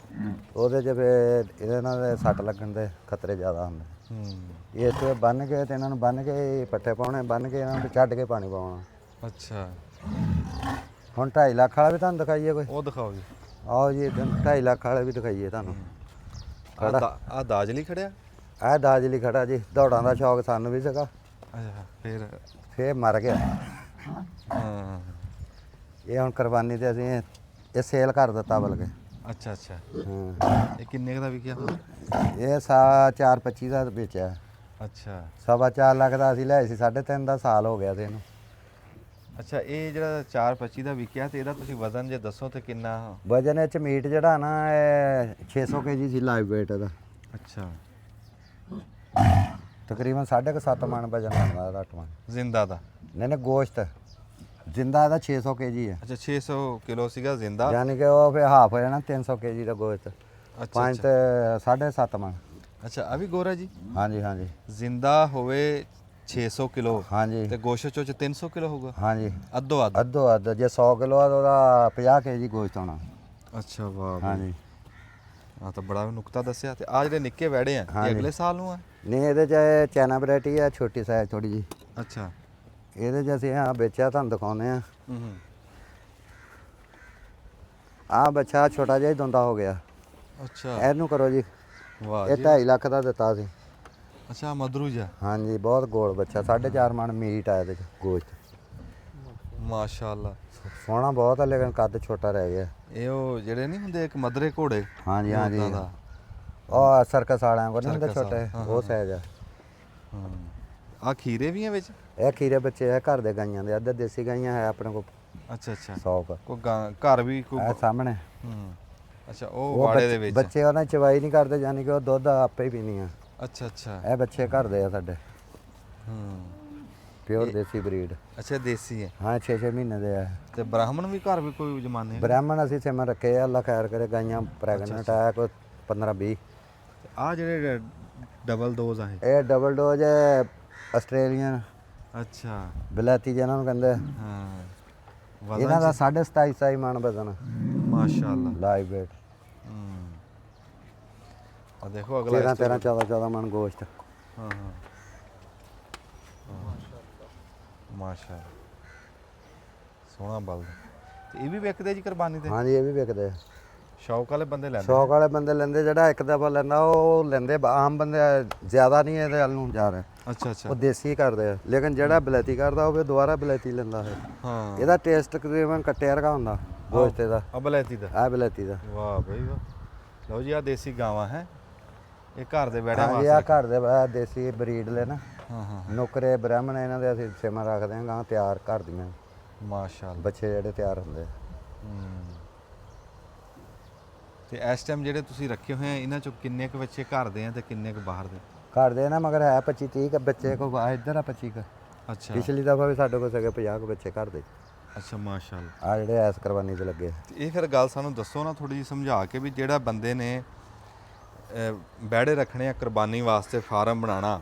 ਉਹਦੇ 'ਚ ਫਿਰ ਇਹਦੇ ਨਾਲ ਦੇ ਸੱਟ ਲੱਗਣ ਦੇ ਖਤਰੇ ਜ਼ਿਆਦਾ ਹੁੰਦੇ। ਇਸ ਤੋਂ ਬੰਨ ਕੇ ਤੇ ਇਹਨਾਂ ਨੂੰ ਬੰਨ ਕੇ ਪੱਠੇ ਪਾਉਣੇ, ਬੰਨ ਕੇ ਇਹਨਾਂ ਨੂੰ ਛੱਡ ਕੇ ਪਾਣੀ ਪਾਉਣਾ। ਅੱਛਾ ਹੁਣ 2.5 ਲੱਖ ਵਾਲਾ ਵੀ ਤੁਹਾਨੂੰ ਦਿਖਾਈਏ ਕੋਈ? ਉਹ ਦਿਖਾਓ ਜੀ। ਆਓ ਜੀ 2.5 ਲੱਖ ਵਾਲੇ ਵੀ ਦਿਖਾਈਏ ਤੁਹਾਨੂੰ। ਆ ਦਾਜਲੀ ਖੜਿਆ? ਆਹ ਦਾਜਲੀ ਖੜਾ ਜੀ। ਦੌੜਾਂ ਦਾ ਸ਼ੌਕ ਸਾਨੂੰ ਵੀ ਸੀਗਾ, ਅੱਛਾ ਫੇਰ ਮਰ ਗਿਆ। ਹਾਂ ਇਹ ਹੁਣ ਕੁਰਬਾਨੀ ਤੇ ਅਸੀਂ ਇਹ ਸੇਲ ਕਰ ਦਿੱਤਾ ਬਲਕਿ। ਅੱਛਾ ਅੱਛਾ ਹਾਂ ਇਹ ਕਿੰਨੇ ਦਾ ਵਿਕਿਆ ਹੁਣ? ਇਹ 4.25 ਦਾ ਵੇਚਿਆ। ਅੱਛਾ 4.25 ਲੱਖ ਦਾ ਅਸੀਂ ਲਿਆਏ ਸੀ, 3.5 ਦਾ ਸਾਲ ਹੋ ਗਿਆ ਤੇ ਇਹਨੂੰ। ਅੱਛਾ ਇਹ ਜਿਹੜਾ 4.25 ਦਾ ਵਿਕਿਆ ਤੇ ਇਹਦਾ ਤੁਸੀਂ ਵਜ਼ਨ ਜੇ ਦੱਸੋ ਤੇ ਕਿੰਨਾ? ਵਜਨ ਇਹ 'ਚ ਮੀਟ ਜਿਹੜਾ ਨਾ ਇਹ 600 kg ਸੀ ਲਾਈਵ weight ਇਹਦਾ। ਅੱਛਾ ਤਕਰੀਬਨ 7.5 ਮਣ ਵਜਨ ਆਉਂਦਾ ਇਹਦਾ। 8 ਮਣ ਜ਼ਿੰਦਾ ਦਾ? ਨਹੀਂ ਗੋਸ਼ਤ ਜਿੰਦਾ ਇਹਦਾ 600 kg ਹੈ। ਅੱਛਾ 600 ਕਿਲੋ ਸੀਗਾ ਜ਼ਿੰਦਾ? ਯਾਨੀ ਕਿ ਉਹ ਫਿਰ ਹਾਫ ਹੋ ਜਾਣਾ 300 kg ਦਾ ਗੋਸ਼ਤ। ਅੱਛਾ 5 ਤੇ 7.5 ਮਣ। ਅੱਛਾ ਆ ਵੀ ਗੋਰਾ ਜੀ? ਹਾਂਜੀ ਹਾਂਜੀ ਜ਼ਿੰਦਾ ਹੋਵੇ 600 ਕਿਲੋ ਹਾਂਜੀ ਤੇ ਗੋਸ਼ਤ ਚੋਂ 300 ਕਿਲੋ ਹੋਊਗਾ ਹਾਂਜੀ ਅੱਧੋ ਅੱਧ। ਅੱਧੋ ਅੱਧ ਜੇ 100 ਕਿਲੋ ਆ ਤਾਂ ਉਹਦਾ 50 ਕੇਜੀ ਗੋਸ਼ਤ ਹੋਣਾ। ਅੱਛਾ ਵਾਹ ਬਈ। ਹਾਂਜੀ ਆ ਤਾਂ ਬੜਾ ਨੁਕਤਾ ਦੱਸਿਆ। ਤੇ ਆ ਜਿਹੜੇ ਨਿੱਕੇ ਵੈੜੇ ਆ ਇਹ ਹਾਂਜੀ। ਅਗਲੇ ਸਾਲ ਨੂੰ ਆ? ਨਹੀਂ ਇਹਦੇ 'ਚ ਚਾਈਨਾ ਵੈਰਾਈਟੀ ਆ, ਛੋਟੀ ਸਾਈਜ਼ ਥੋੜੀ ਜੀ। ਅੱਛਾ। ਇਹਦੇ 'ਚ ਅਸੀਂ ਆ ਵੇਚਿਆ, ਤੁਹਾਨੂੰ ਦਿਖਾਉਂਦੇ ਆ। ਹੂੰ ਆ ਬੱਚਾ ਛੋਟਾ ਜਿਹਾ ਹੀ ਦੁੰਦਾ ਹੋ ਗਿਆ। ਅੱਛਾ ਇਹਨੂੰ ਕਰੋ ਜੀ, ਵਾਹ ਇਹ ਜੀ। 2.5 ਲੱਖ ਦਾ ਦਿੱਤਾ ਸੀ। ਅੱਛਾ ਮਧਰੂ ਜਾ। ਹਾਂਜੀ ਬਹੁਤ ਗੋਲ ਬੱਚਾ, 4.5 ਮਣ ਮੀਟ ਆ ਇਹਦੇ 'ਚ ਗੋਸ਼ਤ। ਮਾਸ਼ਾਅੱਲਾ। ਸੋਹਣਾ ਬਹੁਤ ਆ ਲੇਕਿਨ ਕੱਦ ਛੋਟਾ ਰਹਿ ਗਿਆ। ਇਹ ਉਹ ਜਿਹੜੇ ਨਹੀਂ ਹੁੰਦੇ ਇੱਕ ਮਧਰੇ ਘੋੜੇ? ਹਾਂਜੀ ਇਹ ਹਾਂਜੀ ਉੱਦਾਂ ਦਾ। ਉਹ ਸਰਕਸ ਵਾਲਿਆਂ ਕੋਲ ਨਹੀਂ ਹੁੰਦੇ ਸਰਕਸ ਛੋਟੇ, ਹਾਂ, ਉਹ ਸਾਈਜ਼ ਆ। ਹਾਂ ਆ ਖੀਰੇ ਵੀ ਆ ਵਿੱਚ? ਇਹ ਖੀਰੇ ਬੱਚੇ ਆ ਘਰ ਦੇ ਗਾਈਆਂ ਦੇ, ਅੱਧੇ ਦੇਸੀ ਗਾਈਆਂ ਹੈ ਆਪਣੇ ਕੋਲ ਅੱਛਾ ਅੱਛਾ। 100 ਕੁ। ਕੋਈ ਘਰ ਵੀ ਕੋਈ? ਇਹ ਸਾਹਮਣੇ ਹੂੰ ਅੱਛਾ ਉਹ ਵਾੜੇ ਦੇ ਵਿੱਚ? ਬੱਚੇ ਉਹਨਾਂ ਦੀ ਚਵਾਈ ਨਹੀਂ ਕਰਦੇ, ਯਾਨੀ ਕਿ ਉਹ ਦੁੱਧ ਆਪੇ ਹੀ ਪੀਣੀ ਆ। ਅੱਛਾ ਅੱਛਾ। ਇਹ ਬੱਚੇ ਘਰ ਦੇ ਆ ਸਾਡੇ, ਹੂੰ ਪਿਓਰ ਦੇਸੀ ਬਰੀਡ। ਅੱਛਾ ਦੇਸੀ ਹੈ। ਹਾਂ 6-6 ਮਹੀਨੇ ਦੇ ਆ। ਤੇ ਬ੍ਰਾਹਮਣ ਵੀ ਘਰ ਵੀ ਕੋਈ ਜਮਾਨੇ? ਬ੍ਰਾਹਮਣ ਅਸੀਂ ਸਿਮਰ ਰੱਖੇ ਆ, ਅੱਲਾ ਖੈਰ ਕਰੇ। ਗਾਈਆਂ ਪ੍ਰੈਗਨੈਂਟ ਆ ਕੋਈ 15-20। ਆ ਜਿਹੜੇ ਡਬਲ ਡੋਜ਼ ਆ ਇਹ ਡਬਲ ਡੋਜ਼ ਹੈ ਆਸਟ੍ਰੇਲੀਅਨ ਅੱਛਾ ਬਲੈਤੀ ਜਿਹਨਾਂ ਨੂੰ ਕਹਿੰਦੇ। ਹਾਂ ਇਹਨਾਂ ਦਾ 27.5 ਮਣ ਵਜ਼ਨ ਮਾਸ਼ਾਅੱਲਾ ਲਾਈਵ ਵੇਟ। ਆ ਦੇਖੋ ਅਗਲਾ 13 14 ਮਣ ਗੋਸ਼ਤ। ਹਾਂ ਹਾਂ ਮਾਸ਼ਾਅੱਲਾ ਸੋਹਣਾ ਬਲਦ। ਤੇ ਇਹ ਵੀ ਵਿਕਦੇ ਜੀ ਕੁਰਬਾਨੀ ਤੇ? ਹਾਂਜੀ ਇਹ ਵੀ ਵਿਕਦੇ। ਸ਼ੌਕ ਵਾਲੇ ਬੰਦੇ ਲੈਂਦੇ? ਸ਼ੌਕ ਵਾਲੇ ਬੰਦੇ ਲੈਂਦੇ, ਜਿਹੜਾ ਇੱਕ ਦਫਾ ਲੈਂਦਾ ਉਹ ਲੈਂਦੇ। ਆਮ ਬੰਦੇ ਜ਼ਿਆਦਾ ਨਹੀਂ ਇਹਦੇ ਵੱਲ ਨੂੰ ਜਾ ਰਹੇ। ਅੱਛਾ ਅੱਛਾ। ਉਹ ਦੇਸੀ ਕਰਦੇ ਆ, ਲੇਕਿਨ ਜਿਹੜਾ ਬਲੈਤੀ ਕਰਦਾ ਉਹ ਫਿਰ ਦੁਬਾਰਾ ਬਲੈਤੀ ਲੈਂਦਾ ਹੈ। ਹਾਂ ਇਹਦਾ ਟੇਸਟ ਤਕਰੀਬਨ ਕੱਟਿਆ ਵਰਗਾ ਹੁੰਦਾ ਗੋਸ਼ਤ ਇਹਦਾ। ਅਬਲੈਤੀ ਦਾ? ਆ ਬਲੈਤੀ ਦਾ। ਵਾਹ ਬਈ ਵਾਹ। ਲਓ ਜੀ ਆ ਦੇਸੀ ਗਾਵਾਂ ਹੈ, ਇਹ ਘਰ ਦੇ ਬੈੜਿਆਂ ਹਾਂਜੀ ਵਾਸਤੇ? ਆ ਘਰ ਦੇ ਦੇਸੀ ਬਰੀਡ ਲੈ ਨਾ। ਹਾਂ ਹਾਂ ਨੁਕਰੇ ਬ੍ਰਾਹਮਣ ਇਹਨਾਂ ਦੇ ਅਸੀਂ ਸਿਮਰ ਰੱਖਦੇ ਹਾਂ, ਗਾਂ ਤਿਆਰ ਘਰ ਦੀਆਂ ਮਾਸ਼ਾਅੱਲਾ। ਬੱਚੇ ਜਿਹੜੇ ਤਿਆਰ ਹੁੰਦੇ ਆ। ਤੇ ਇਸ ਟਾਈਮ ਜਿਹੜੇ ਤੁਸੀਂ ਰੱਖੇ ਹੋਏ ਆ ਇਹਨਾਂ ਚੋਂ ਕਿੰਨੇ ਕੁ ਬੱਚੇ ਘਰ ਦੇ ਆ ਤੇ ਕਿੰਨੇ ਕੁ ਬਾਹਰ ਦੇ? ਘਰ ਦੇ ਨਾ ਮਗਰ ਹੈ 25-30 ਕੁ ਬੱਚੇ ਕੋ ਇੱਧਰ ਆ 25 ਕੁ। ਅੱਛਾ ਪਿਛਲੀ ਦਫਾ ਵੀ ਸਾਡੇ ਕੋਲ ਸੀਗੇ 50 ਕੁ ਬੱਚੇ ਘਰ ਦੇ। ਅੱਛਾ ਮਾਸ਼ਾਅੱਲਾ। ਆ ਜਿਹੜੇ ਐਸ ਕੁਰਬਾਨੀ ਤੇ ਲੱਗੇ। ਤੇ ਇਹ ਫਿਰ ਗੱਲ ਸਾਨੂੰ ਦੱਸੋ ਨਾ ਥੋੜੀ ਜਿਹੀ ਸਮਝਾ ਕੇ, ਵੀ ਜਿਹੜਾ ਬੰਦੇ ਨੇ ਬੈੜੇ ਰੱਖਣੇ ਆ ਕੁਰਬਾਨੀ ਵਾਸਤੇ, ਫਾਰਮ ਬਣਾਉਣਾ,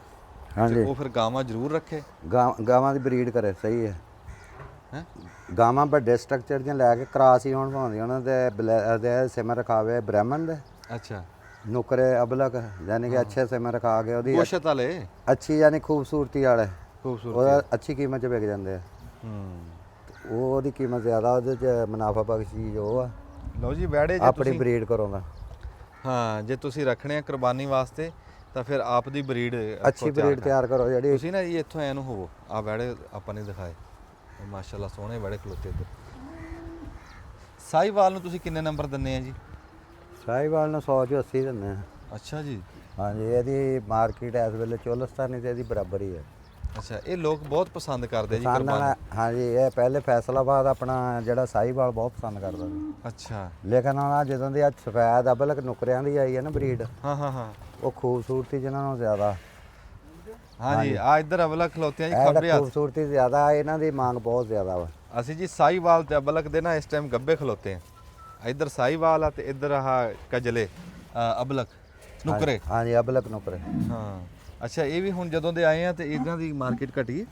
ਹਾਂਜੀ ਉਹ ਫਿਰ ਗਾਵਾਂ ਜ਼ਰੂਰ ਰੱਖੇ? ਗਾਵਾਂ ਦੀ ਬਰੀਡ ਕਰੇ ਸਹੀ ਹੈ। ਹੈ ਗਾਵਾਂ ਵੱਡੇ ਸਟਰਕਚਰ ਦੀਆਂ ਲੈ ਕੇ ਕਰਾਸ ਹੀ ਹੋਣ ਪਾਉਂਦੀਆਂ ਉਹਨਾਂ ਦੇ ਸਿਮਰ ਰਖਾਵੇ ਬ੍ਰਾਹਮਣ ਦੇ। ਅੱਛਾ ਨੁਕਰੇ ਅਬਲਕ ਯਾਨੀ ਕਿ ਅੱਛੇ ਸਿਮਰ ਰਖਾ ਕੇ ਉਹਦੀ ਗੋਸ਼ਤ ਵਾਲੇ ਅੱਛੀ ਯਾਨੀ ਖੂਬਸੂਰਤੀ ਵਾਲੇ ਖੂਬਸੂਰਤ? ਉਹਦਾ ਅੱਛੀ ਕੀਮਤ 'ਚ ਵਿਕ ਜਾਂਦੇ ਆ। ਉਹਦੀ ਕੀਮਤ ਜ਼ਿਆਦਾ, ਉਹਦੇ 'ਚ ਮੁਨਾਫਾ ਬਖਸ਼ ਚੀਜ਼ ਉਹ ਆ। ਲਓ ਜੀ ਬੈੜੇ ਜੇ ਆਪਣੀ ਤੁਸੀਂ ਬਰੀਡ ਕਰਾਉਂਦਾ। ਹਾਂ ਜੇ ਤੁਸੀਂ ਰੱਖਣੇ ਆ ਕੁਰਬਾਨੀ ਵਾਸਤੇ ਤਾਂ ਫਿਰ ਆਪ ਦੀ ਬਰੀਡ ਅੱਛੀ ਬਰੀਡ ਤਿਆਰ ਕਰੋ ਜਿਹੜੀ। ਤੁਸੀਂ ਨਾ ਜੀ ਇੱਥੋਂ ਐ ਨੂੰ ਹੋਵੋ, ਆ ਬੈੜੇ ਆਪਾਂ ਨੇ ਦਿਖਾਏ ਮਾਸ਼ਾਅੱਲਾ ਸੋਹਣੇ ਬੜੇ ਖਲੋਤੇ ਇੱਧਰ। ਸਾਹੀਵਾਲ ਨੂੰ ਤੁਸੀਂ ਕਿੰਨੇ ਨੰਬਰ ਦਿੰਦੇ ਆ ਜੀ? ਸਾਹੀਵਾਲ ਨੂੰ 100 'ਚੋਂ 80 ਦਿੰਦੇ ਆ। ਅੱਛਾ ਜੀ। ਹਾਂਜੀ ਇਹਦੀ ਮਾਰਕੀਟ ਇਸ ਵੇਲੇ ਚੋਲਸਤਾਨੀ ਤੇ ਇਹਦੀ ਬਰਾਬਰ ਹੀ ਹੈ। ਅੱਛਾ ਇਹ ਲੋਕ ਬਹੁਤ ਪਸੰਦ ਕਰਦੇ ਜੀ ਪਸੰਦ ਕੁਰਬਾਨੀ? ਨਾਲ ਹਾਂਜੀ ਇਹ ਪਹਿਲੇ ਫੈਸਲਾਬਾਦ ਆਪਣਾ ਜਿਹੜਾ ਸਾਹੀਵਾਲ ਬਹੁਤ ਪਸੰਦ ਕਰਦਾ ਸੀ। ਅੱਛਾ ਲੇਕਿਨ ਹੁਣ ਜਦੋਂ ਦੀ ਆ ਸਫੈਦ ਅਬਲਕ ਨੁਕਰਿਆਂ ਦੀ ਆਈ ਹੈ ਨਾ ਬਰੀਡ, ਹਾਂ ਹਾਂ ਹਾਂ ਉਹ ਖੂਬਸੂਰਤੀ ਜਿਹਨਾਂ ਨੂੰ ਜ਼ਿਆਦਾ। ਹਾਂਜੀ ਆ ਇੱਧਰ ਅਬਲਾ ਖਲੋਤੇ ਆ ਜੀ ਇਹ ਖੱਬੇ ਜਿਹੜਾ ਹੱਥ। ਖੂਬਸੂਰਤੀ ਜ਼ਿਆਦਾ, ਇਹਨਾਂ ਦੀ ਮੰਗ ਬਹੁਤ ਜ਼ਿਆਦਾ ਵਾ। ਅਸੀਂ ਜੀ ਸਾਹੀਵਾਲ ਤੇ ਅਬਲਕ ਦੇ ਨਾ ਇਸ ਟਾਈਮ ਗੱਬੇ ਖਲੋਤੇ ਆ। ਇੱਧਰ ਸਾਹੀਵਾਲ ਆ ਤੇ ਇੱਧਰ ਆਹ ਕਜਲੇ ਅਬਲਕ ਨੁਕਰੇ। ਹਾਂਜੀ ਅਬਲਕ ਨੁਕਰੇ। ਹਾਂ ਅੱਛਾ ਇਹ ਵੀ ਹੁਣ ਜਦੋਂ ਦੇ ਆਏ ਆ ਤੇ ਇਹਨਾਂ ਦੀ ਮਾਰਕੀਟ ਘਟੀ?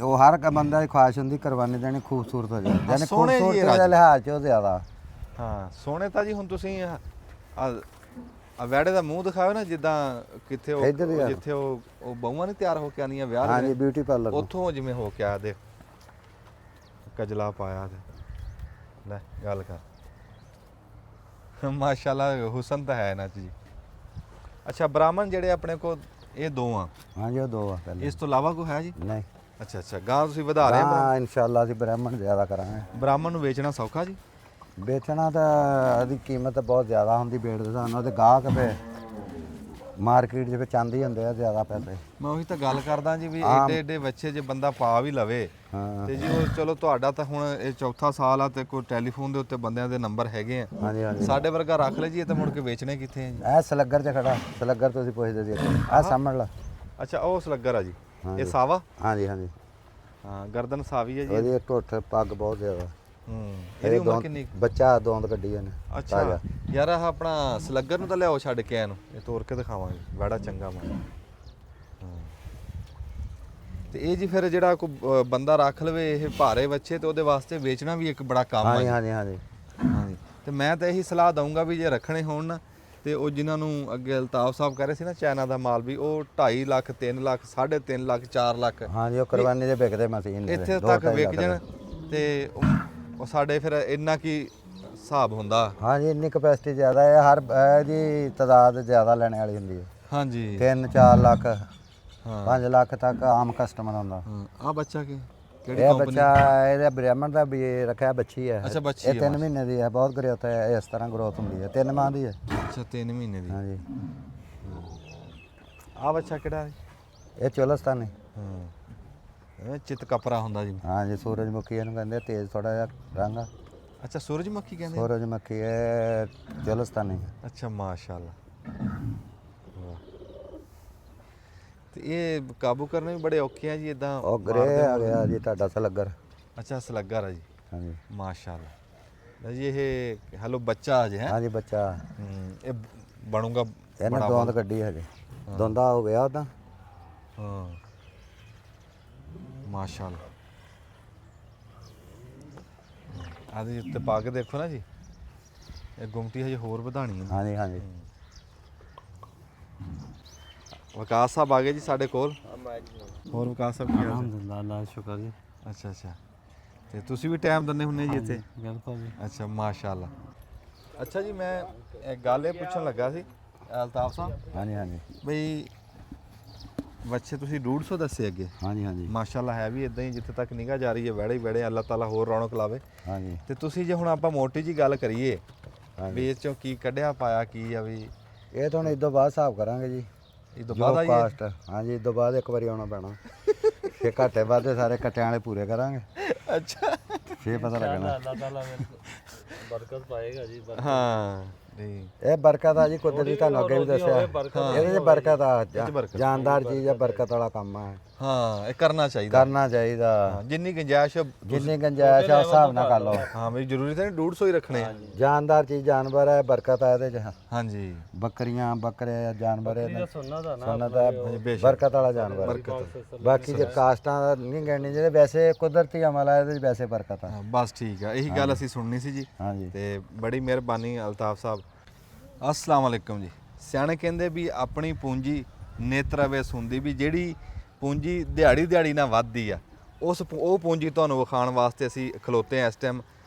ਉਹ ਹਰ ਇੱਕ ਬੰਦਾ ਦੀ ਖੁਆਇਸ਼ ਹੁੰਦੀ ਕੁਰਬਾਨੀ ਦੇਣੀ ਖੂਬਸੂਰਤ ਹੋ ਜਾਏ, ਯਾਨੀ ਸੋਹਣੇ ਜੀ ਖੂਬਸੂਰਤੀ ਦੇ ਲਿਹਾਜ਼ 'ਚ ਉਹ ਜ਼ਿਆਦਾ। ਹਾਂ ਸੋਹਣੇ ਤਾਂ ਜੀ ਹੁਣ ਤੁਸੀਂ ਆ ਵੈੜੇ ਦਾ ਮੂੰਹ ਦਿਖਾਓ ਨਾ, ਜਿੱਦਾਂ ਕਿੱਥੇ ਉਹ ਇੱਧਰ ਹੀ ਆ। ਜਿੱਥੇ ਉਹ ਬਹੂਆਂ ਨਹੀਂ ਤਿਆਰ ਹੋ ਕੇ ਆਉਂਦੀਆਂ ਵਿਆਹ ਹਾਂਜੀ ਦੇ, ਬਿਊਟੀ ਪਾਰਲਰ ਉੱਥੋਂ ਜਿਵੇਂ ਹੋ ਕੇ ਆ ਦੇਖ ਕਜਲਾ ਪਾਇਆ ਤੇ ਲੈ ਗੱਲ ਕਰ। ਮਾਸ਼ਾਅੱਲਾ ਹੁਸਨ ਤਾਂ ਹੈ ਇਹਨਾਂ 'ਚ ਜੀ। ਅੱਛਾ ਬ੍ਰਾਹਮਣ ਜਿਹੜੇ ਆਪਣੇ ਕੋਲ ਇਹ ਦੋ ਆ? ਹਾਂਜੀ ਉਹ ਦੋ ਆ ਪਹਿਲੇ। ਇਸ ਤੋਂ ਇਲਾਵਾ ਕੋਈ ਹੈ ਜੀ? ਨਹੀਂ ਅੱਛਾ ਅੱਛਾ ਗਾਂ ਤੁਸੀਂ ਵਧਾ ਰਹੇ ਹੋ? ਹਾਂ ਇਨਸ਼ਾਅੱਲਾ ਅਸੀਂ ਬ੍ਰਾਹਮਣ ਜ਼ਿਆਦਾ ਕਰਾਂਗੇ। ਬ੍ਰਾਹਮਣ ਨੂੰ ਵੇਚਣਾ ਸੌਖਾ ਜੀ? ਵੇਚਣਾ ਤਾਂ ਉਹਦੀ ਕੀਮਤ ਬਹੁਤ ਜ਼ਿਆਦਾ ਹੁੰਦੀ ਬੇੜ ਦੇ ਹਿਸਾਬ ਨਾਲ, ਉਹਦੇ ਗਾਹਕ ਪਏ ਮਾਰਕੀਟ 'ਚ ਵਿੱਚ ਆਂਦੀ ਹੁੰਦੇ ਆ ਜ਼ਿਆਦਾ ਪੈਸੇ। ਮੈਂ ਉਹੀ ਤਾਂ ਗੱਲ ਕਰਦਾ ਜੀ ਵੀ ਏਡੇ ਏਡੇ ਬੱਚੇ ਜੇ ਬੰਦਾ ਪਾ ਵੀ ਲਵੇ ਹਾਂ ਤੇ ਜੀ ਉਹ ਚਲੋ ਤੁਹਾਡਾ ਤਾਂ ਹੁਣ ਇਹ ਚੌਥਾ ਸਾਲ ਆ ਤੇ ਕੋਈ ਟੈਲੀਫੋਨ ਦੇ ਉੱਤੇ ਬੰਦਿਆਂ ਦੇ ਨੰਬਰ ਹੈਗੇ ਆ। ਹਾਂਜੀ ਹਾਂਜੀ ਸਾਡੇ ਵਰਗਾ ਰੱਖ ਲੈ ਜੀ ਇਹ ਤਾਂ ਮੁੜ ਕੇ ਵੇਚਣੇ ਕਿੱਥੇ ਆ ਜੀ? ਇਹ ਸਲੱਗਰ 'ਚ ਖੜਾ, ਸਲੱਗਰ ਤੁਸੀਂ ਪੁੱਛਦੇ ਸੀ ਆ ਸਾਹਮਣ ਲਾ। ਅੱਛਾ ਉਹ ਸਲੱਗਰ ਆ ਜੀ, ਹਾਂਜੀ। ਇਹ ਸਾਵਾ? ਹਾਂਜੀ ਹਾਂਜੀ ਹਾਂ ਗਰਦਨ ਸਾਵੀ ਹੈ ਜੀ। ਉਹਦੀ ਢੁੱਠ ਪੱਗ ਬਹੁਤ ਜ਼ਿਆਦਾ। ਇਹਦੀ ਉਮਰ ਕਿੰਨੀ? ਬੱਚਾ ਦੋਂਦ ਕੱਢੀ ਇਹਨੇ। ਅੱਛਾ ਯਾਰ ਆਹ ਆਪਣਾ ਸਲੱਗਰ ਨੂੰ ਤਾਂ ਲਿਆਓ ਛੱਡ ਕੇ ਇਹਨੂੰ, ਇਹ ਤੋੜ ਕੇ ਦਿਖਾਵਾਂਗੇ, ਬੜਾ ਚੰਗਾ ਮਾਲ। ਤੇ ਇਹ ਜੀ ਫਿਰ ਜਿਹੜਾ ਕੋਈ ਬੰਦਾ ਰੱਖ ਲਵੇ ਇਹ ਭਾਰੇ ਬੱਚੇ ਤੇ ਉਹਦੇ ਵਾਸਤੇ ਵੇਚਣਾ ਵੀ ਇੱਕ ਬੜਾ ਕੰਮ ਹਾਂਜੀ ਹੈ। ਹਾਂਜੀ ਹਾਂਜੀ ਹਾਂਜੀ ਤੇ ਮੈਂ ਤਾਂ ਇਹੀ ਸਲਾਹ ਦਊਂਗਾ ਵੀ ਜੇ ਰੱਖਣੇ ਹੋਣ ਨਾ ਤੇ ਉਹ ਜਿਨ੍ਹਾਂ ਨੂੰ ਅੱਗੇ ਅਲਤਾਫ ਸਾਹਿਬ ਕਹਿ ਰਹੇ ਸੀ ਨਾ ਚਾਈਨਾ ਦਾ ਮਾਲ ਵੀ ਉਹ 2.5 ਲੱਖ 3 ਲੱਖ 3.5 ਲੱਖ 4 ਲੱਖ ਹਾਂਜੀ ਉਹ ਕੁਰਬਾਨੀ ਦੇ ਵਿਕਦੇ ਮਸ਼ੀਨ ਦੇ ਇੱਥੇ ਦੋ ਤੱਕ ਢਾਈ ਵਿਕ ਲੱਖ ਦੇ। ਜਾਣ ਤੇ ਉਹ ਸਾਡੇ ਫਿਰ ਇੰਨਾ ਕੀ ਹਿਸਾਬ ਹੁੰਦਾ। ਹਾਂਜੀ ਇੰਨੀ ਕਪੈਸਿਟੀ ਜ਼ਿਆਦਾ ਹੈ ਹਰ ਜੀ ਤਾਦਾਦ ਜ਼ਿਆਦਾ ਲੈਣੇ ਵਾਲੀ ਹੁੰਦੀ ਹੈ ਹਾਂਜੀ 3-4 ਲੱਖ ਹਾਂ 5 ਲੱਖ ਤੱਕ ਆਮ ਕਸਟਮਰ ਹੁੰਦਾ। ਹਾਂ ਆ ਬੱਚਾ ਕਿਹੜੀ ਇਹ ਕੰਪਨੀ? ਬੱਚਾ ਇਹਦਾ ਬ੍ਰਾਹਮਣ ਦਾ ਵੀ ਰੱਖਿਆ ਬੱਚੀ ਹੈ। ਅੱਛਾ, ਬੱਚੀ ਇਹ ਹੈ 3 ਮਹੀਨੇ ਦੀ ਹੈ ਬਹੁਤ ਗਰੋਥ ਹੈ ਇਸ ਤਰ੍ਹਾਂ ਗਰੋਥ ਹੁੰਦੀ ਹੈ 3 ਮਾਹ ਦੀ ਹੈ। ਅੱਛਾ 3 ਮਹੀਨੇ ਦੀ। ਹਾਂਜੀ ਆ ਬੱਚਾ ਕਿਹੜਾ ਹੈ? ਇਹ ਚੋਲਸਤਾਨੀ। ਹਾਂ ਇਹ ਚਿੱਤ ਕਪਰਾ ਹੁੰਦਾ ਜੀ। ਹਾਂਜੀ ਸੂਰਜਮੁਖੀ ਇਹਨੂੰ ਕਹਿੰਦੇ ਆ, ਤੇਜ਼ ਥੋੜਾ ਜਿਹਾ ਰੰਗ ਆ। ਅੱਛਾ ਸੂਰਜਮੁਖੀ ਕਹਿੰਦੇ ਆ? ਸੂਰਜਮੁਖੀ ਇਹ ਚੋਲਸਤਾਨੀ। ਅੱਛਾ ਮਾਸ਼ਾਅੱਲਾ। ਵਾਹ। ਤੇ ਇਹ ਕਾਬੂ ਕਰਨੇ ਵੀ ਬੜੇ ਔਖੇ ਆ ਜੀ ਇਦਾਂ। ਉਹ ਗਰੇ ਆ ਗਿਆ ਜੀ ਤੁਹਾਡਾ ਸਲੱਗਰ। ਅੱਛਾ ਸਲੱਗਰ ਆ ਜੀ। ਹਾਂਜੀ ਮਾਸ਼ਾਅੱਲਾ ਜੀ। ਇਹ ਹੈਲੋ ਬੱਚਾ ਅਜੇ ਹੈ? ਹਾਂਜੀ ਬੱਚਾ ਇਹ ਬਣੂਗਾ ਇਹਨੇ ਦੋਂਦ ਕੱਢੀ ਹਜੇ ਦੋਂਦਾ ਹੋ ਗਿਆ ਉਹਦਾ। ਹਾਂ ਮਾਸ਼ਾਅੱਲਾ। ਆਦੇ ਉੱਤੇ ਪਾ ਕੇ ਦੇਖੋ ਨਾ ਜੀ ਇਹ ਗੁੰਮਟੀ ਹਜੇ ਹੋਰ ਵਧਾਣੀ ਹੈ। ਹਾਂਜੀ ਹਾਂਜੀ ਵਿਕਾਸ ਸਾਹਿਬ ਆ ਗਏ ਜੀ ਸਾਡੇ ਕੋਲ। ਹੋਰ ਵਿਕਾਸ ਸਾਹਿਬ ਕੀ ਹਾਲ? ਅਲਹਮਦੁਲਿਲਾ ਅੱਲਾ ਦਾ ਸ਼ੁਕਰ ਜੀ। ਅੱਛਾ ਅੱਛਾ ਤੇ ਤੁਸੀਂ ਵੀ ਟਾਈਮ ਦਿੰਦੇ ਹੁੰਦੇ ਜੀ ਇੱਥੇ? ਬਿਲਕੁਲ ਜੀ। ਅੱਛਾ ਮਾਸ਼ਾਅੱਲਾ। ਅੱਛਾ ਜੀ ਮੈਂ ਇੱਕ ਗੱਲ ਇਹ ਪੁੱਛਣ ਲੱਗਾ ਸੀ ਅਲਤਾਫ ਸਾਹਿਬ ਹਾਂਜੀ ਹਾਂਜੀ ਬਈ ਬੱਚੇ ਤੁਸੀਂ 150 ਦੱਸੇ ਅੱਗੇ। ਹਾਂਜੀ ਹਾਂਜੀ ਮਾਸ਼ਾਅੱਲਾ ਹੈ ਵੀ ਇਦਾਂ ਹੀ ਜਿੱਥੇ ਤੱਕ ਨਿਗਾਹ ਜਾ ਰਹੀ ਹੈ ਵੜੇ ਵੜੇ ਅੱਲਾਹ ਤਾਲਾ ਹੋਰ ਰੌਣਕ ਲਾਵੇ। ਹਾਂਜੀ ਤੇ ਤੁਸੀਂ ਜੇ ਹੁਣ ਆਪਾਂ ਮੋਟੀ ਜੀ ਗੱਲ ਕਰੀਏ ਹਾਂਜੀ। ਵੀ ਇਹ ਚੋਂ ਕੀ ਕੱਢਿਆ ਪਾਇਆ ਕੀ ਆ ਵੀ ਇਹ ਤਾਂ ਹੁਣ ਇਸ ਤੋਂ ਬਾਅਦ ਹਿਸਾਬ ਕਰਾਂਗੇ ਜੀ। ਇਹ ਤੋਂ ਜੋ ਬਾਅਦ ਆਈਏ? ਕਾਸਟ ਹਾਂਜੀ ਇਸ ਤੋਂ ਬਾਅਦ ਇੱਕ ਵਾਰੀ ਆਉਣਾ ਪੈਣਾ ਫੇ ਘਾਟੇ ਵਾਧੇ ਸਾਰੇ ਕੱਟਿਆਂ ਵਾਲੇ ਪੂਰੇ ਕਰਾਂਗੇ ਅੱਛਾ ਫੇ ਪਤਾ ਲੱਗਣਾ। ਅੱਲਾਹ ਤਾਲਾ ਬਰਕਤ ਪਾਏਗਾ ਜੀ। ਹਾਂ ਨਹੀਂ ਇਹ ਬਰਕਤ ਆ ਜੀ ਕੁਦਰਤੀ ਤੁਹਾਨੂੰ ਅੱਗੇ ਵੀ ਦੱਸਿਆ ਇਹਦੇ 'ਚ ਬਰਕਤ ਆ ਜਾਨਦਾਰ ਚੀਜ਼ ਆ ਬਰਕਤ ਵਾਲਾ ਕੰਮ ਆ ਹਾਂ ਇਹ ਕਰਨਾ ਚਾਹੀਦਾ। ਕਰਨਾ ਚਾਹੀਦਾ ਹਾਂ, ਜਿੰਨੀ ਗੁੰਜਾਇਸ਼ ਜਿੰਨੀ ਗੁੰਜਾਇਸ਼ ਆ ਉਸ ਹਿਸਾਬ ਨਾਲ ਕਰ ਲਓ। ਹਾਂ ਵੀ ਜ਼ਰੂਰੀ ਤਾਂ ਨਹੀਂ 150 ਹੀ ਰੱਖਣੇ ਆ। ਜਾਨਦਾਰ ਚੀਜ਼ ਜਾਨਵਰ ਹੈ ਬਰਕਤ ਆ ਇਹਦੇ 'ਚ ਹਾਂਜੀ ਬੱਕਰੀਆਂ ਬੱਕਰੇ ਜਾਨਵਰ ਇਹਦੇ ਸੁਣਨਾ ਦਾ ਨਾ ਸੁਣਨ ਦਾ ਬਰਕਤ ਵਾਲਾ ਜਾਨਵਰ ਬਾਕੀ ਜੇ ਕਾਸਟਾਂ ਦਾ ਨਹੀਂ ਗਣਨੀ ਜਿਹੜੇ ਵੈਸੇ ਕੁਦਰਤੀ ਅਮਲ ਆ ਇਹਦੇ 'ਚ ਵੈਸੇ ਬਰਕਤ ਆ। ਹਾਂ, ਬਸ ਠੀਕ ਆ ਇਹੀ ਗੱਲ ਅਸੀਂ ਸੁਣਨੀ ਸੀ ਜੀ। ਹਾਂਜੀ ਤੇ ਬੜੀ ਮਿਹਰਬਾਨੀ ਅਲਤਾਫ ਸਾਹਿਬ। अस्सलाम वालेकुम जी। ਸਿਆਣੇ ਕਹਿੰਦੇ ਵੀ ਆਪਣੀ ਪੂੰਜੀ ਨੇਤਰਵੇ ਸੁਣਦੀ ਵੀ ਜਿਹੜੀ ਪੂੰਜੀ ਦਿਹਾੜੀ ਨਾਲ ਵੱਧਦੀ ਆ ਉਹ ਪੂੰਜੀ ਤੁਹਾਨੂੰ ਵਿਖਾਉਣ ਵਾਸਤੇ ਅਸੀਂ ਖਲੋਤੇ ਆ ਇਸ ਟਾਈਮ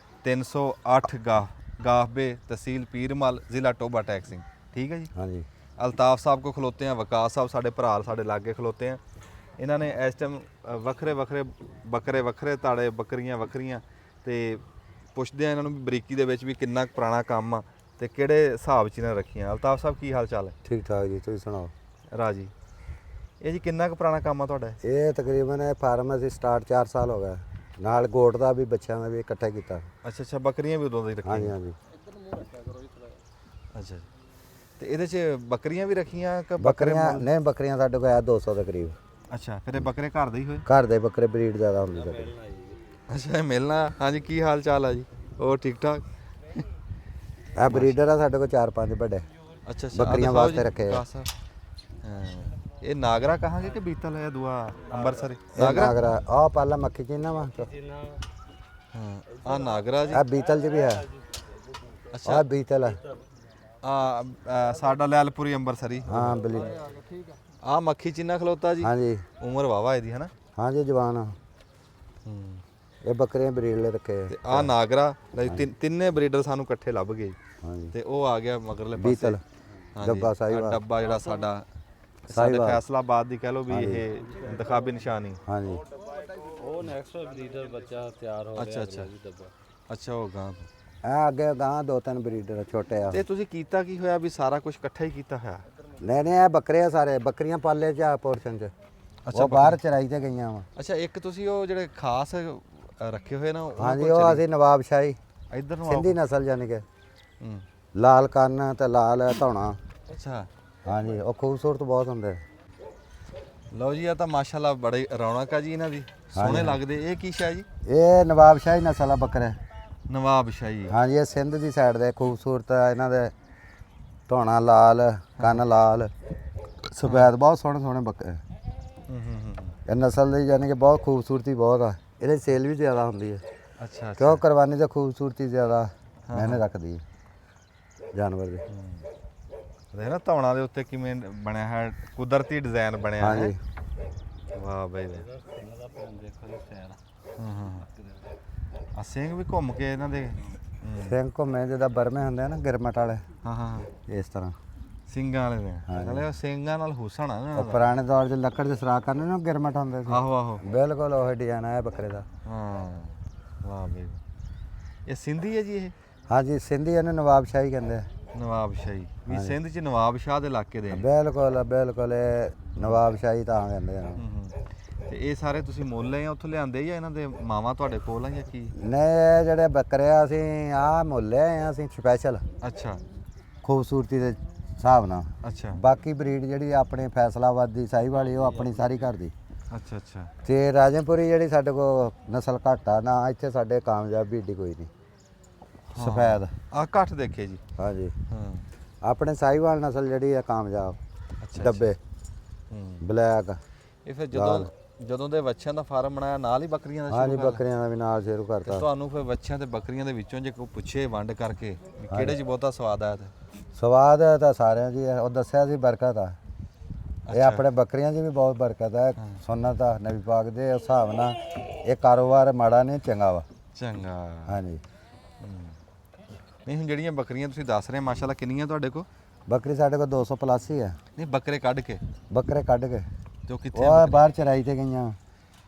308 ਗਾਹਬੇ ਤਹਿਸੀਲ ਪੀਰਮਲ ਜ਼ਿਲ੍ਹਾ ਟੋਬਾ ਟੈਕਸਿੰਗ। ਠੀਕ ਹੈ ਜੀ। ਹਾਂਜੀ ਅਲਤਾਫ ਸਾਹਿਬ ਕੋ ਖਲੋਤੇ ਆ, ਵਿਕਾਸ ਸਾਹਿਬ ਸਾਡੇ ਭਰਾ ਸਾਡੇ ਲਾਗੇ ਖਲੋਤੇ ਆ। ਇਹਨਾਂ ਨੇ ਇਸ ਟਾਈਮ ਵੱਖਰੇ ਵੱਖਰੇ ਤਾੜੇ ਬੱਕਰੀਆਂ ਵੱਖਰੀਆਂ ਤੇ ਪੁੱਛਦੇ ਆ ਇਹਨਾਂ ਨੂੰ ਵੀ ਬਰੀਕੀ ਦੇ ਵਿੱਚ ਵੀ ਕਿੰਨਾ ਪੁਰਾਣਾ ਕੰਮ ਆ ਤੇ ਕਿਹੜੇ ਹਿਸਾਬ 'ਚ ਇਹਨਾਂ ਰੱਖੀਆਂ। ਅਲਤਾਫ ਸਾਹਿਬ ਕੀ ਹਾਲ ਚਾਲ ਹੈ? ਠੀਕ ਠਾਕ ਜੀ ਤੁਸੀਂ ਸੁਣਾਓ। ਰਾਜੀ। ਇਹ ਜੀ ਕਿੰਨਾ ਕੁ ਪੁਰਾਣਾ ਕੰਮ ਆ ਤੁਹਾਡਾ? ਇਹ ਤਕਰੀਬਨ ਇਹ ਫਾਰਮ ਅਸੀਂ ਸਟਾਰਟ 4 ਸਾਲ ਹੋ ਗਏ ਨਾਲ ਗੋਟ ਦਾ ਵੀ ਬੱਚਿਆਂ ਦਾ ਵੀ ਇਕੱਠਾ ਕੀਤਾ। ਅੱਛਾ ਬੱਕਰੀਆਂ ਵੀ ਉਦੋਂ ਦੀ ਰੱਖੀਆਂ? ਹਾਂਜੀ ਹਾਂਜੀ ਅੱਛਾ ਤੇ ਇਹਦੇ 'ਚ ਬੱਕਰੀਆਂ ਵੀ ਰੱਖੀਆਂ ਕਿ ਬੱਕਰੀਆਂ ਨਹੀਂ ਬੱਕਰੀਆਂ ਸਾਡੇ ਕੋਲ ਆ 200 ਦੇ ਕਰੀਬ। ਅੱਛਾ ਫਿਰ ਇਹ ਬੱਕਰੇ ਘਰ ਦੇ ਹੀ ਹੋਏ? ਘਰ ਦੇ ਬੱਕਰੇ ਬਰੀਡ ਜ਼ਿਆਦਾ ਹੁੰਦੀ ਸਾਡੇ। ਅੱਛਾ ਇਹ ਮਿਲਣਾ। ਹਾਂਜੀ ਕੀ ਹਾਲ ਚਾਲ ਆ ਜੀ? ਹੋਰ ਠੀਕ ਠਾਕ? ਇਹ ਬਰੀਡਰ ਆ ਸਾਡੇ ਕੋਲ 4-5 ਵੱਡੇ ਅੱਛਾ ਬੱਕਰੀਆਂ ਵਾਸਤੇ ਰੱਖੇ ਆ। ਇਹ ਨਾਗਰਾ ਕਹਾਂਗੇ ਕਿ ਬੀਤਲ ਹੈ ਦੁਆ ਅੰਮ੍ਰਿਤਸਰੀ? ਨਾਗਰਾ ਆ ਪਾਲਾ ਮੱਖੀ ਚੀਨਾ ਵਾ ਹਾਂ ਆ ਨਾਗਰਾ ਜੀ। ਆ ਬੀਤਲ ਚ ਵੀ ਹੈ। ਅੱਛਾ ਆ ਬੀਤਲ ਹੈ। ਆ ਸਾਡਾ ਲੈਲਪੁਰੀ ਅੰਮ੍ਰਿਤਸਰੀ। ਹਾਂ ਬਲੀ ਆ ਮੱਖੀ ਚੀਨਾ ਖਲੋਤਾ ਜੀ। ਹਾਂਜੀ ਉਮਰ ਵਾਵਾ ਇਹਦੀ ਹੈ ਨਾ? ਹਾਂਜੀ ਜਵਾਨ ਆ। ਇਹ ਬੱਕਰੀਆਂ ਬਰੀਡ ਲੈ ਰੱਖੇ ਤੇ ਆ ਨਾਗਰਾ ਤਿੰਨੇ ਬਰੀਡਰ ਸਾਨੂੰ ਇਕੱਠੇ ਲੱਭ ਗਏ ਹਾਂਜੀ ਤੇ ਉਹ ਆ ਗਿਆ ਮਗਰਲੇ ਪਾਸੇ ਬੀਤਲ ਡੱਬਾ ਸਾਈਵਾਲ ਡੱਬਾ ਜਿਹੜਾ ਸਾਡਾ ਸਾਡੇ ਫੈਸਲਾਬਾਦ ਦੀ ਕਹਿ ਲਓ ਵੀ ਇਹ ਇੰਤਖਾਬੀ ਨਿਸ਼ਾਨੀ। ਹਾਂਜੀ ਉਹ ਨੈਕਸਟ ਬਰੀਡਰ ਬੱਚਾ ਤਿਆਰ ਹੋ ਰਿਹਾ ਅੱਛਾ ਅੱਛਾ ਉਹ ਗਾਂ ਆ ਅੱਗੇ ਗਾਂ 2-3 ਬਰੀਡਰ ਛੋਟੇ ਆ। ਤੇ ਤੁਸੀਂ ਕੀਤਾ ਕੀ ਹੋਇਆ ਵੀ ਸਾਰਾ ਕੁਝ ਇਕੱਠਾ ਹੀ ਕੀਤਾ ਹੋਇਆ? ਨਹੀਂ ਇਹ ਬੱਕਰੇ ਆ ਸਾਰੇ ਬੱਕਰੀਆਂ ਪਾਲੇ ਚ ਆ ਪੋਰਸ਼ਨ ਚ। ਉਹ ਬਾਹਰ ਚਰਾਈ ਤੇ ਗਈਆਂ ਵਾ। ਅੱਛਾ ਇੱਕ ਤੁਸੀਂ ਉਹ ਜਿਹੜੇ ਖਾਸ ਰੱਖੇ ਹੋਏ ਨਾ ਹਾਂਜੀ ਉਹ ਅਸੀਂ ਨਵਾਬ ਸ਼ਾਹੀ ਇੱਧਰ ਨੂੰ ਸਿੰਧੀ ਨਸਲ ਜਾਨੀ ਕਿ ਹੂੰ ਲਾਲ ਕੰਨ ਤੇ ਲਾਲ ਧੌਣਾ। ਅੱਛਾ ਹਾਂਜੀ ਉਹ ਖੂਬਸੂਰਤ ਬਹੁਤ ਹੁੰਦੇ। ਲਓ ਜੀ ਆ ਤਾਂ ਮਾਸ਼ਾਅੱਲਾ ਬੜੇ ਰੌਣਕ ਆ ਜੀ ਇਹਨਾਂ ਦੀ ਸੋਹਣੇ ਲੱਗਦੇ। ਇਹ ਕੀ ਸ਼ਾਹ ਜੀ? ਇਹ ਨਵਾਬ ਸ਼ਾਹੀ ਨਸਲ ਆ ਬੱਕਰੇ। ਨਵਾਬ ਸ਼ਾਹੀ। ਹਾਂਜੀ ਇਹ ਸਿੰਧ ਦੀ ਸਾਈਡ ਦੇ ਖੂਬਸੂਰਤ ਆ ਇਹਨਾਂ ਦੇ ਧੌਣਾ ਲਾਲ ਕੰਨ ਲਾਲ ਸਫੈਦ ਬਹੁਤ ਸੋਹਣੇ ਬੱਕਰੇ। ਇਹ ਨਸਲ ਦੀ ਯਾਨੀ ਕਿ ਬਹੁਤ ਖੂਬਸੂਰਤੀ ਬਹੁਤ ਆ, ਇਹਦੇ ਸੇਲ ਵੀ ਜ਼ਿਆਦਾ ਹੁੰਦੀ ਹੈ ਅੱਛਾ ਕਿਉਂ ਕੁਰਬਾਨੀ ਦੀ ਖੂਬਸੂਰਤੀ ਜ਼ਿਆਦਾ ਮੈਨੇ ਰੱਖਦੀ ਹੈ ਜਾਨਵਰ ਦੀ। ਦੇਖ ਨਾ ਧੌਣਾ ਦੇ ਉੱਤੇ ਕਿਵੇਂ ਬਣਿਆ ਹੈ, ਕੁਦਰਤੀ ਡਿਜ਼ਾਈਨ ਬਣਿਆ ਹੈ। ਹਾਂਜੀ ਵਾਹ ਬਈ ਵਾਹ। ਇਹਨਾਂ ਦਾ ਭੈਣ ਦੇਖੋ ਜੀ ਸਟਾਈਲ ਆ ਸਿੰਘ ਵੀ ਘੁੰਮ ਕੇ ਇਹਨਾਂ ਦੇ ਸਿੰਘ ਘੁੰਮੇ ਜਿੱਦਾਂ ਬਰਮੇ ਹੁੰਦੇ ਆ ਨਾ ਗਿਰਮਟ ਵਾਲੇ, ਹਾਂ ਹਾਂ ਇਸ ਤਰ੍ਹਾਂ। ਸਿੰਘਾਂ ਵਾਲੇ ਨੇ ਨਾਲੇ ਉਹ ਸਿੰਘਾਂ ਨਾਲ ਹੁਸਨ ਆ ਨਾ ਉਹ ਪੁਰਾਣੇ ਦੌਰ 'ਚ ਲੱਕੜ ਦੇ ਸਰਾਖ ਕਰਨੇ ਨਾ ਗਿਰਮਟ ਹੁੰਦੇ ਸੀ, ਆਹੋ ਆਹੋ ਬਿਲਕੁਲ ਉਹ ਡਿਜ਼ਾਈਨ ਆਇਆ ਬੱਕਰੇ ਦਾ। ਹਾਂ ਵਾਹ ਬਈ ਵਾਹ। ਇਹ ਸਿੰਧੀ ਹੈ ਜੀ ਇਹ ਹਾਂਜੀ ਸਿੰਧੀ ਇਹਨੂੰ ਨਵਾਬਸ਼ਾਹੀ ਕਹਿੰਦੇ ਆ। ਨਵਾਬਸ਼ਾਹੀ ਵੀ ਸਿੰਧ ਚ ਨਵਾਬ ਸ਼ਾਹ ਦੇ ਇਲਾਕੇ ਦੇ ਨੇ। ਬਿਲਕੁਲ ਬਿਲਕੁਲ ਇਹ ਨਵਾਬਸ਼ਾਹੀ ਤਾਂ ਕਹਿੰਦੇ ਆ। ਤੇ ਇਹ ਸਾਰੇ ਤੁਸੀਂ ਮੁੱਲ ਲਏ ਆ ਉੱਥੋਂ ਲਿਆਂਦੇ ਜਾਂ ਇਹਨਾਂ ਦੇ ਮਾਵਾਂ ਤੁਹਾਡੇ ਕੋਲ ਆ ਜਾਂ ਕੀ? ਨਹੀਂ ਇਹ ਜਿਹੜੇ ਬੱਕਰੇ ਆ ਅਸੀਂ ਆਹ ਮੁੱਲ ਲਿਆਏ ਆ ਅਸੀਂ ਸਪੈਸ਼ਲ ਅੱਛਾ ਖੂਬਸੂਰਤੀ ਦੇ ਹਿਸਾਬ ਨਾਲ। ਅੱਛਾ ਬਾਕੀ ਬਰੀਡ ਜਿਹੜੀ ਆਪਣੇ ਫੈਸਲਾਬਾਦ ਦੀ ਸਾਈ ਵਾਲੀ ਉਹ ਆਪਣੀ ਸਾਰੀ ਘਰ ਦੀ। ਅੱਛਾ ਅੱਛਾ ਤੇ ਰਾਜਨਪੁਰੀ ਜਿਹੜੀ ਸਾਡੇ ਕੋਲ ਨਸਲ ਘੱਟ ਆ ਨਾ, ਇੱਥੇ ਸਾਡੇ ਕਾਮਯਾਬੀ ਏਡੀ ਕੋਈ ਨਹੀਂ। ਸਫੈਦ ਆ ਘੱਟ ਦੇਖੇ ਜੀ। ਹਾਂਜੀ ਹਾਂ ਆਪਣੇ ਸਾਈਵਾਲ ਨਸਲ ਜਿਹੜੀ ਆ ਕਾਮਯਾਬ। ਅੱਛਾ ਡੱਬੇ ਬਲੈਕ। ਇਹ ਫਿਰ ਜਦੋਂ ਦੇ ਵੱਛਿਆਂ ਦਾ ਫਾਰਮ ਬਣਾਇਆ ਨਾਲ ਹੀ ਬੱਕਰੀਆਂ ਦਾ ਹਾਂਜੀ ਸ਼ੁਰੂ ਕਰ ਬੱਕਰੀਆਂ ਦਾ ਵੀ ਨਾਲ ਸ਼ੁਰੂ ਤੇ ਕਰਤਾ। ਤੁਹਾਨੂੰ ਫਿਰ ਵੱਛਿਆਂ ਤੇ ਬੱਕਰੀਆਂ ਦੇ ਵਿੱਚੋਂ ਜੇ ਕੋਈ ਪੁੱਛੇ ਵੰਡ ਕਰਕੇ ਵੀ ਕਿਹੜੇ 'ਚ ਬਹੁਤਾ ਸਵਾਦ ਆਇਆ ਤੇ ਸਵਾਦ ਤਾਂ ਸਾਰਿਆਂ ਦੀ ਹੈ, ਉਹ ਦੱਸਿਆ ਸੀ ਬਰਕਤ ਆ। ਇਹ ਆਪਣੇ ਬੱਕਰੀਆਂ 'ਚ ਵੀ ਬਹੁਤ ਬਰਕਤ ਹੈ। ਸੁਨਨਤ ਆ ਨਬੀ ਪਾਕ ਦੇ ਹਿਸਾਬ ਨਾਲ ਇਹ ਕਾਰੋਬਾਰ ਮਾੜਾ ਨਹੀਂ ਚੰਗਾ ਵਾ। ਚੰਗਾ। ਹਾਂਜੀ ਨਹੀਂ ਹੁਣ ਜਿਹੜੀਆਂ ਬੱਕਰੀਆਂ ਤੁਸੀਂ ਦੱਸ ਰਹੇ ਮਾਸ਼ਾਅੱਲਾ ਕਿੰਨੀਆਂ ਤੁਹਾਡੇ ਕੋਲ? ਬੱਕਰੀ ਸਾਡੇ ਕੋਲ 200 ਪਲੱਸ ਹੀ ਹੈ। ਨਹੀਂ ਬੱਕਰੇ ਕੱਢ ਕੇ ਬੱਕਰੇ ਕੱਢ ਕੇ ਤੇ ਉਹ ਕਿੱਥੇ? ਉਹ ਬਾਹਰ ਚਰਾਈ ਤੇ ਗਈਆਂ।